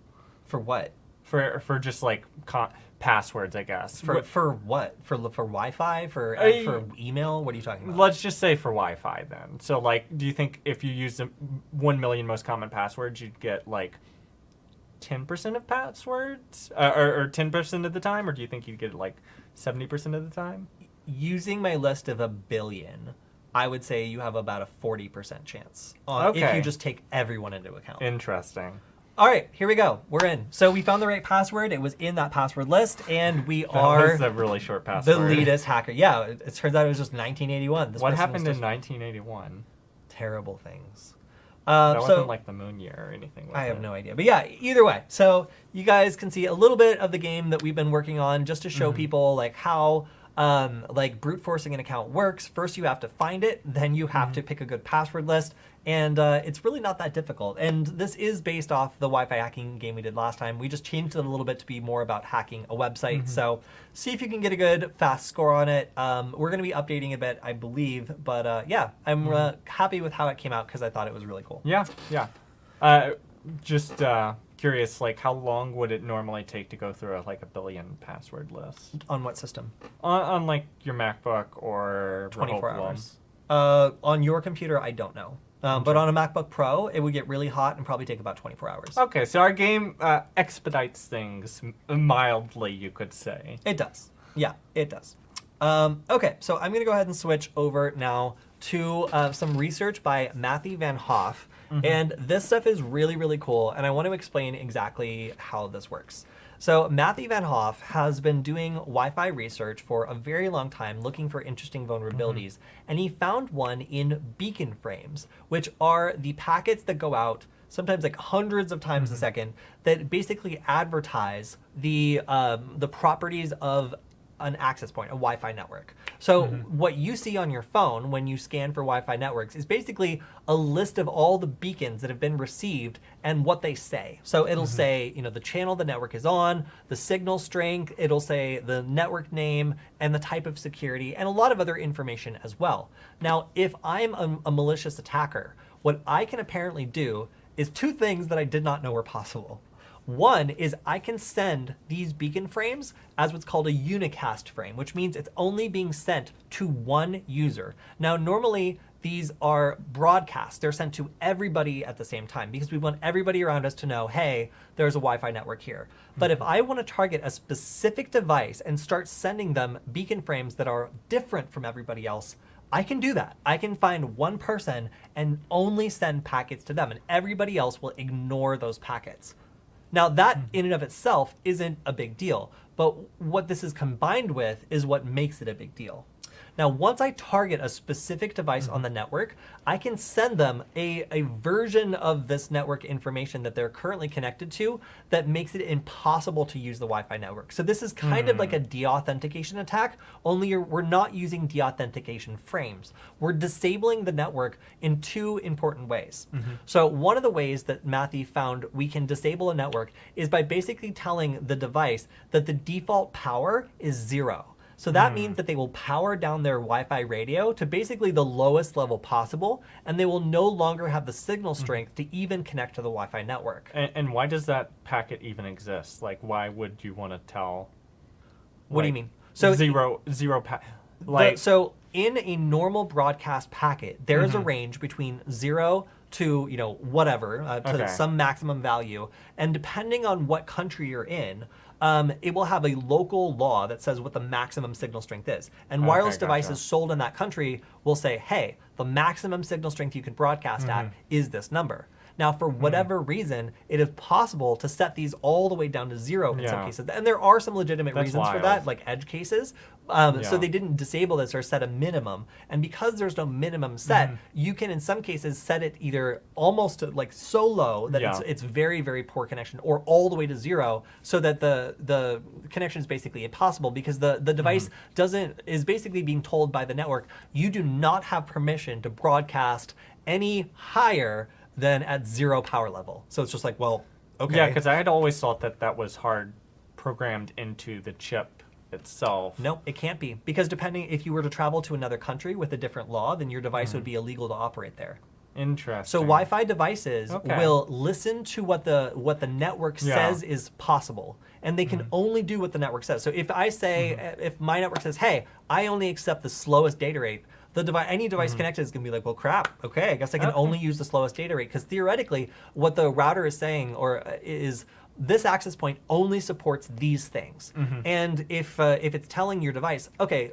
For what? For just like passwords, I guess. For what? For Wi-Fi? For email? What are you talking about? Let's just say for Wi-Fi then. So like, do you think if you use the 1 million most common passwords, you'd get like 10% of passwords, or 10% of the time, or do you think you'd get like 70% of the time? Using my list of 1 billion, I would say you have about a 40% chance if you just take everyone into account. Interesting. All right, here we go. We're in. So we found the right password. It was in that password list, and we are That was a really short password. the leadest hacker. Yeah, it turns out it was just 1981. What happened in 1981? Terrible things. That wasn't like the moon year or anything. I have no idea. But yeah, either way. So you guys can see a little bit of the game that we've been working on just to show people like how like brute forcing an account works. First you have to find it, then you have to pick a good password list, and it's really not that difficult. And this is based off the Wi-Fi hacking game we did last time. We just changed it a little bit to be more about hacking a website. So see if you can get a good fast score on it. We're going to be updating a bit, I believe, but yeah, I'm happy with how it came out because I thought it was really cool. Yeah. Just curious, like how long would it normally take to go through like 1 billion password list? On what system? On like your MacBook or 24 hours. On your computer, I don't know. But on a MacBook Pro, it would get really hot and probably take about 24 hours. Okay, so our game expedites things mildly, you could say. It does. Yeah, it does. Okay, so I'm going to go ahead and switch over now to some research by Matthew Van Hoff. And this stuff is really, really cool, and I want to explain exactly how this works. So Matthew Van Hoff has been doing Wi-Fi research for a very long time, looking for interesting vulnerabilities, and he found one in beacon frames, which are the packets that go out sometimes like hundreds of times a second that basically advertise the properties of an access point, a Wi-Fi network. So what you see on your phone when you scan for Wi-Fi networks is basically a list of all the beacons that have been received and what they say. So it'll say, you know, the channel the network is on, the signal strength, it'll say the network name and the type of security and a lot of other information as well. Now, if I'm a malicious attacker, what I can apparently do is two things that I did not know were possible. One is I can send these beacon frames as what's called a unicast frame, which means it's only being sent to one user. Now, normally these are broadcast. They're sent to everybody at the same time because we want everybody around us to know, hey, there's a Wi-Fi network here. But if I want to target a specific device and start sending them beacon frames that are different from everybody else, I can do that. I can find one person and only send packets to them, and everybody else will ignore those packets. Now, that in and of itself isn't a big deal, but what this is combined with is what makes it a big deal. Now, once I target a specific device on the network, I can send them a version of this network information that they're currently connected to that makes it impossible to use the Wi-Fi network. So this is kind of like a deauthentication attack, only we're not using deauthentication frames. We're disabling the network in two important ways. So one of the ways that Matthew found we can disable a network is by basically telling the device that the default power is 0. So that means that they will power down their Wi-Fi radio to basically the lowest level possible, and they will no longer have the signal strength to even connect to the Wi-Fi network. And why does that packet even exist? Like, why would you want to tell? What do you mean? So zero so in a normal broadcast packet, there is a range between 0 to whatever to some maximum value, and depending on what country you're in, it will have a local law that says what the maximum signal strength is. And wireless devices sold in that country will say, hey, the maximum signal strength you can broadcast at is this number. Now, for whatever reason, it is possible to set these all the way down to 0 in some cases. And there are some legitimate reasons for that, like edge cases. So they didn't disable this or set a minimum. And because there's no minimum set, you can, in some cases, set it either almost like so low that it's very, very poor connection, or all the way to 0 so that the connection is basically impossible because the device is basically being told by the network, you do not have permission to broadcast any higher than at 0 power level. So it's just like, well, okay. Yeah, because I had always thought that was hard programmed into the chip itself. No, it can't be, because depending, if you were to travel to another country with a different law, then your device would be illegal to operate there. Interesting. So Wi-Fi devices will listen to what the network says is possible, and they can only do what the network says. So if I say, if my network says, hey, I only accept the slowest data rate, any device connected is going to be like, well, crap, okay, I guess I can only use the slowest data rate, because theoretically, what the router is saying is this access point only supports these things. And if it's telling your device, okay,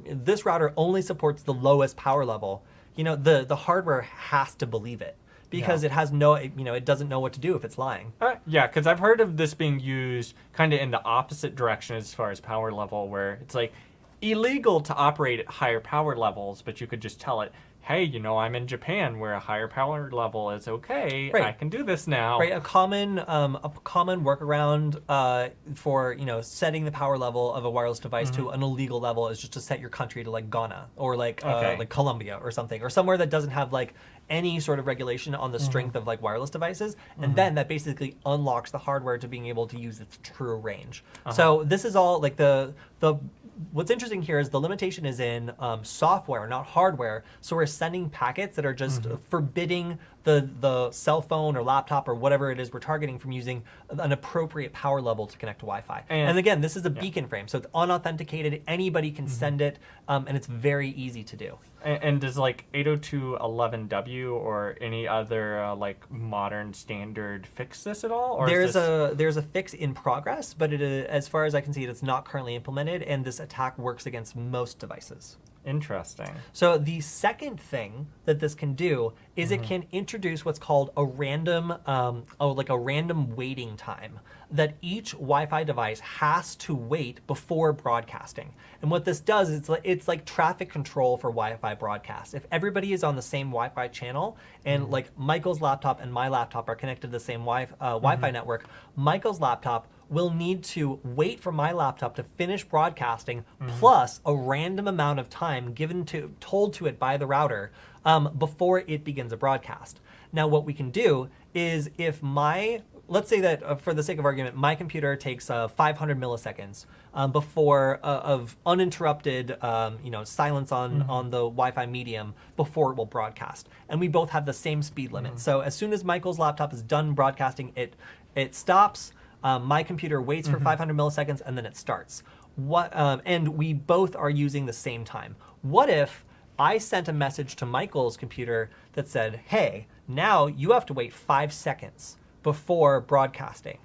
this router only supports the lowest power level, the hardware has to believe it, because it has it doesn't know what to do if it's lying. Yeah, because I've heard of this being used kind of in the opposite direction as far as power level, where it's like illegal to operate at higher power levels, but you could just tell it, hey, I'm in Japan where a higher power level is okay. Right. I can do this now. Right. A common workaround for setting the power level of a wireless device to an illegal level is just to set your country to like Ghana or like Colombia or something, or somewhere that doesn't have like any sort of regulation on the strength of like wireless devices, and then that basically unlocks the hardware to being able to use its true range. So this is all like what's interesting here is the limitation is in software, not hardware. So we're sending packets that are just forbidding the cell phone or laptop or whatever it is we're targeting from using an appropriate power level to connect to Wi-Fi. And again, this is a beacon frame, so it's unauthenticated. Anybody can send it, and it's very easy to do. And does like 802.11w or any other like modern standard fix this at all? Or there's a fix in progress, but as far as I can see, it's not currently implemented, and this attack works against most devices. Interesting. So the second thing that this can do is it can introduce what's called a random, a random waiting time that each Wi-Fi device has to wait before broadcasting. And what this does is it's like traffic control for Wi-Fi broadcast. If everybody is on the same Wi-Fi channel, and like Michael's laptop and my laptop are connected to the same Wi-Fi network, Michael's laptop will need to wait for my laptop to finish broadcasting plus a random amount of time told to it by the router before it begins a broadcast. Now what we can do is if let's say that for the sake of argument, my computer takes 500 milliseconds before of uninterrupted silence on the Wi-Fi medium before it will broadcast. And we both have the same speed limit. So as soon as Michael's laptop is done broadcasting, it stops. My computer waits for 500 milliseconds and then it starts. And we both are using the same time. What if I sent a message to Michael's computer that said, hey, now you have to wait 5 seconds before broadcasting?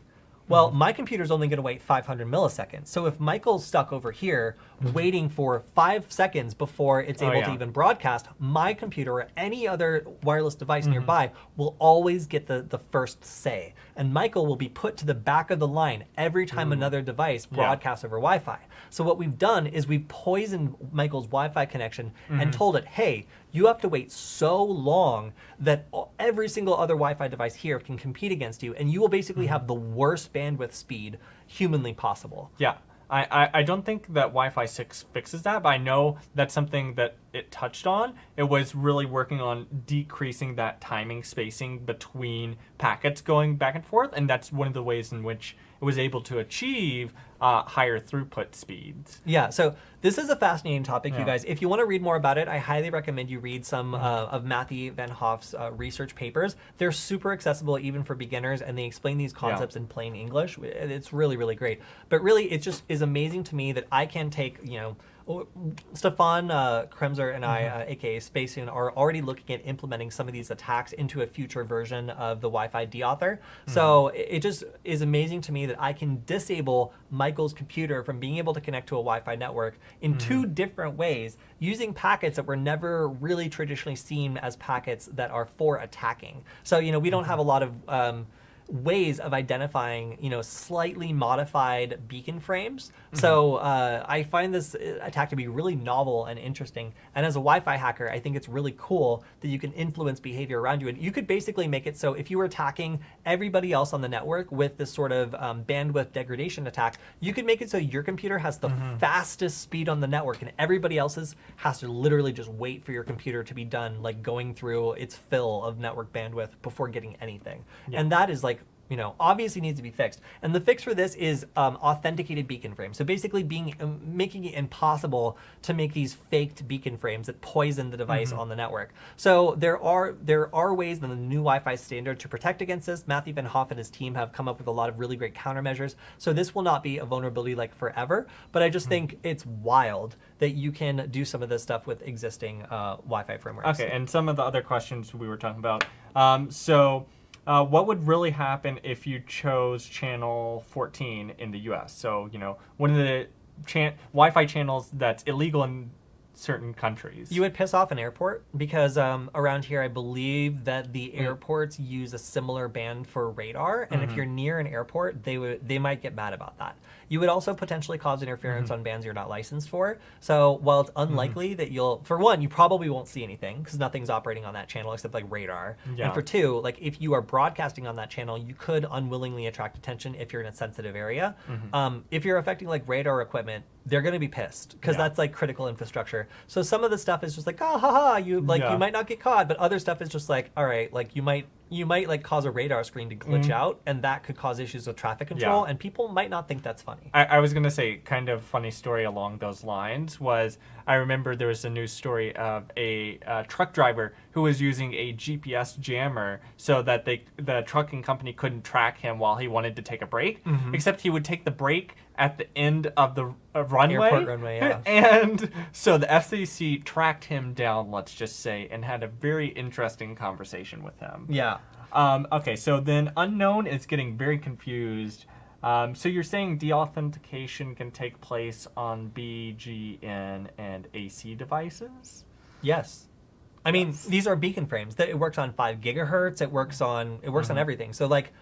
Well, my computer's only going to wait 500 milliseconds. So if Michael's stuck over here waiting for 5 seconds before it's able to even broadcast, my computer or any other wireless device nearby will always get the first say. And Michael will be put to the back of the line every time another device broadcasts over Wi-Fi. So what we've done is we've poisoned Michael's Wi-Fi connection and told it, hey, you have to wait so long that every single other Wi-Fi device here can compete against you, and you will basically have the worst bandwidth speed humanly possible. Yeah. I don't think that Wi-Fi 6 fixes that, but I know that's something that it touched on. It was really working on decreasing that timing spacing between packets going back and forth, and that's one of the ways in which it was able to achieve higher throughput speeds. Yeah, so this is a fascinating topic, you guys. If you want to read more about it, I highly recommend you read some of Matthew Van Hoff's research papers. They're super accessible even for beginners, and they explain these concepts in plain English. It's really, really great. But really, it just is amazing to me that I can take, Stefan Kremser and I, aka Spacesoon, are already looking at implementing some of these attacks into a future version of the Wi-Fi deauthor. So it just is amazing to me that I can disable Michael's computer from being able to connect to a Wi-Fi network in two different ways, using packets that were never really traditionally seen as packets that are for attacking. So we don't have a lot of ways of identifying, slightly modified beacon frames. So I find this attack to be really novel and interesting. And as a Wi-Fi hacker, I think it's really cool that you can influence behavior around you. And you could basically make it so if you were attacking everybody else on the network with this sort of bandwidth degradation attack, you could make it so your computer has the fastest speed on the network and everybody else's has to literally just wait for your computer to be done, like going through its fill of network bandwidth before getting anything. And that is like, obviously needs to be fixed. And the fix for this is authenticated beacon frames. So basically making it impossible to make these faked beacon frames that poison the device on the network. So there are ways in the new Wi-Fi standard to protect against this. Matthew Van Hoff and his team have come up with a lot of really great countermeasures. So this will not be a vulnerability like forever, but I just think it's wild that you can do some of this stuff with existing Wi-Fi frameworks. Okay, and some of the other questions we were talking about. What would really happen if you chose channel 14 in the US? So, one of the Wi-Fi channels that's illegal in certain countries. You would piss off an airport because around here, I believe that the airports use a similar band for radar. And if you're near an airport, they might get mad about that. You would also potentially cause interference on bands you're not licensed for. So while it's unlikely that for one, you probably won't see anything because nothing's operating on that channel except like radar. Yeah. And for two, like if you are broadcasting on that channel, you could unwillingly attract attention if you're in a sensitive area. If you're affecting like radar equipment, they're going to be pissed because that's like critical infrastructure. So some of the stuff is just like, oh, haha, you might not get caught, but other stuff is just like, all right, like you might like cause a radar screen to glitch out, and that could cause issues with traffic control, and people might not think that's funny. I was going to say, kind of funny story along those lines was, I remember there was a news story of a truck driver who was using a GPS jammer so that the trucking company couldn't track him while he wanted to take a break, except he would take the break at the end of the runway. Airport runway, yeah. And so the FCC tracked him down, let's just say, and had a very interesting conversation with him. Yeah. Okay, so then unknown is getting very confused. So you're saying deauthentication can take place on BGN and AC devices? Yes. I mean, these are beacon frames. It works on 5 gigahertz. It works on everything. So like,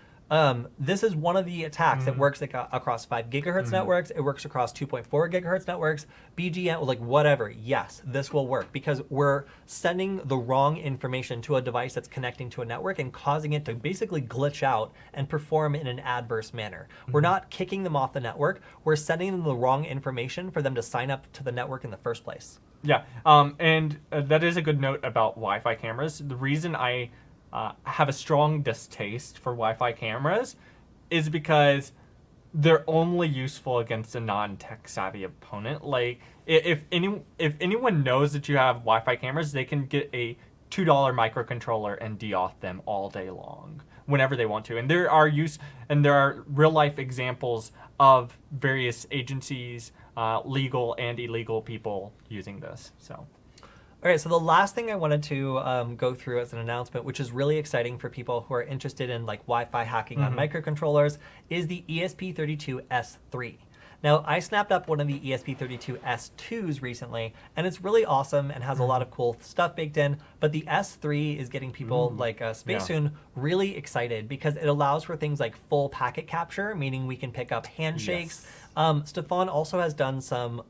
this is one of the attacks that works across 5 gigahertz networks. It works across 2.4 gigahertz networks, BGN, like whatever. Yes, this will work because we're sending the wrong information to a device that's connecting to a network and causing it to basically glitch out and perform in an adverse manner. We're not kicking them off the network. We're sending them the wrong information for them to sign up to the network in the first place. Yeah, and that is a good note about Wi-Fi cameras. The reason I have a strong distaste for Wi-Fi cameras is because they're only useful against a non-tech savvy opponent. Like if anyone knows that you have Wi-Fi cameras, they can get a $2 microcontroller and deauth them all day long whenever they want to. And there are real life examples of various agencies, legal and illegal people using this. So. All right, so the last thing I wanted to go through as an announcement, which is really exciting for people who are interested in like Wi-Fi hacking on microcontrollers, is the ESP32S3. Now, I snapped up one of the ESP32S2s recently, and it's really awesome and has a lot of cool stuff baked in, but the S3 is getting people like Spacesoon really excited because it allows for things like full packet capture, meaning we can pick up handshakes. Stefan also has done some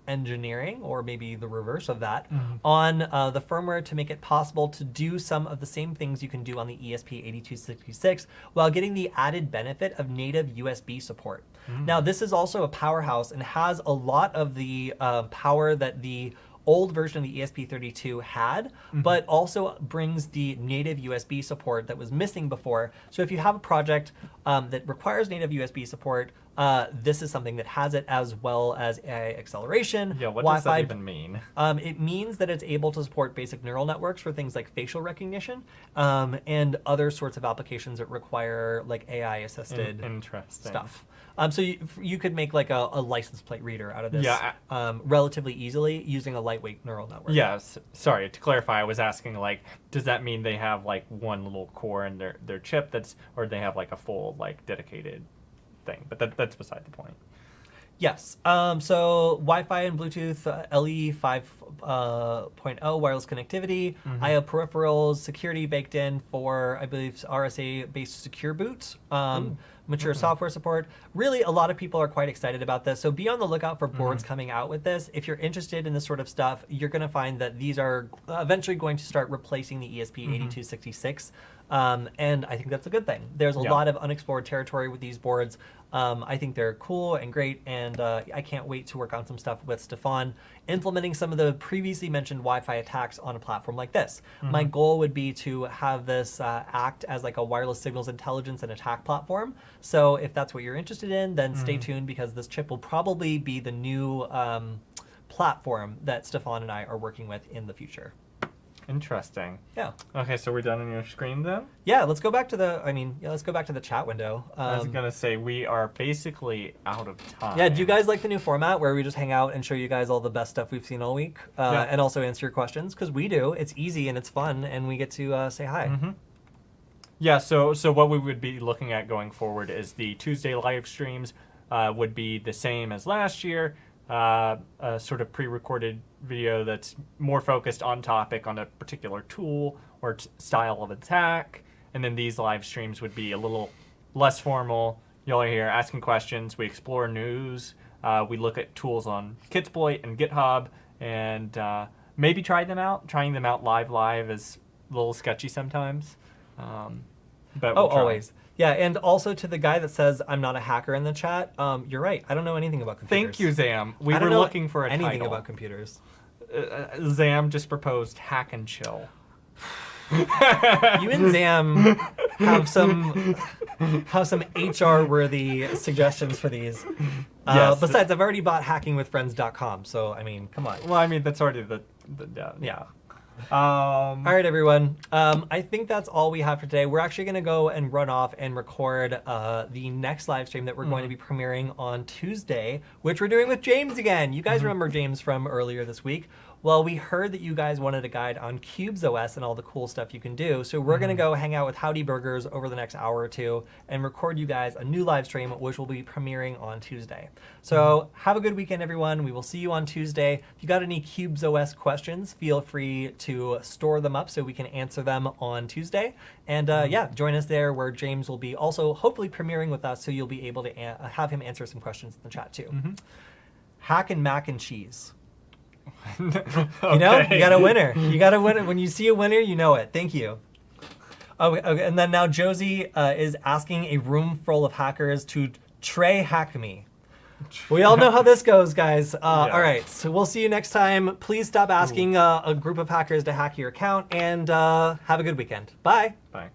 engineering, or maybe the reverse of that, on the firmware to make it possible to do some of the same things you can do on the ESP8266 while getting the added benefit of native USB support. Now, this is also a powerhouse and has a lot of the power that the old version of the ESP32 had, but also brings the native USB support that was missing before. So if you have a project that requires native USB support, this is something that has it, as well as acceleration. Yeah, what Wi-Fi. does that even mean? It means that it's able to support basic neural networks for things like facial recognition and other sorts of applications that require like AI-assisted stuff. So you could make like a license plate reader out of this relatively easily using a lightweight neural network. Yes. Sorry, to clarify, I was asking, like, does that mean they have like one little core in their chip or they have like a full like dedicated thing? But that's beside the point. Yes. So Wi-Fi and Bluetooth LE 5.0 wireless connectivity. I have peripherals, security baked in for, I believe, RSA-based secure boot. Mature software support. Really, a lot of people are quite excited about this. So be on the lookout for boards coming out with this. If you're interested in this sort of stuff, you're going to find that these are eventually going to start replacing the ESP8266. And I think that's a good thing. There's a lot of unexplored territory with these boards. I think they're cool and great, and I can't wait to work on some stuff with Stefan, implementing some of the previously mentioned Wi-Fi attacks on a platform like this. My goal would be to have this act as like a wireless signals intelligence and attack platform. So if that's what you're interested in, then stay tuned, because this chip will probably be the new platform that Stefan and I are working with in the future. Interesting. Yeah. Okay, so we're done on your screen then? Yeah, let's go back to the, let's go back to the chat window. I was going to say, we are basically out of time. Yeah, do you guys like the new format where we just hang out and show you guys all the best stuff we've seen all week? And also answer your questions? Because we do. It's easy and it's fun, and we get to say hi. Yeah, so what we would be looking at going forward is the Tuesday live streams would be the same as last year. A sort of pre-recorded video that's more focused on topic on a particular tool or style of attack, and then these live streams would be a little less formal. You'll hear asking questions, we explore news, we look at tools on Kitsploit and GitHub, and maybe trying them out live is a little sketchy sometimes, but we'll try. Always. Yeah, and also to the guy that says I'm not a hacker in the chat, you're right. I don't know anything about computers. Thank you, Zam. We I don't were know looking for a anything title. about computers. Zam just proposed hack and chill. You and Zam have some HR-worthy suggestions for these. Yes. Besides, I've already bought hackingwithfriends.com, so I mean, come on. Well, I mean, that's already the Yeah. All right, everyone. I think that's all we have for today. We're actually going to go and run off and record the next live stream that we're going to be premiering on Tuesday, which we're doing with James again. You guys remember James from earlier this week? Well, we heard that you guys wanted a guide on Cubes OS and all the cool stuff you can do. So we're going to go hang out with Howdy Burgers over the next hour or two and record you guys a new live stream, which will be premiering on Tuesday. So have a good weekend, everyone. We will see you on Tuesday. If you got any Cubes OS questions, feel free to store them up so we can answer them on Tuesday. And yeah, join us there, where James will be also hopefully premiering with us, so you'll be able to have him answer some questions in the chat too. Hack and mac and cheese. Okay. You know, you got a winner. You got a winner. When you see a winner, you know it. Thank you. Okay, and then now Josie is asking a room full of hackers to hack me. We all know how this goes, guys. All right, so we'll see you next time. Please stop asking a group of hackers to hack your account, and have a good weekend. Bye. Bye.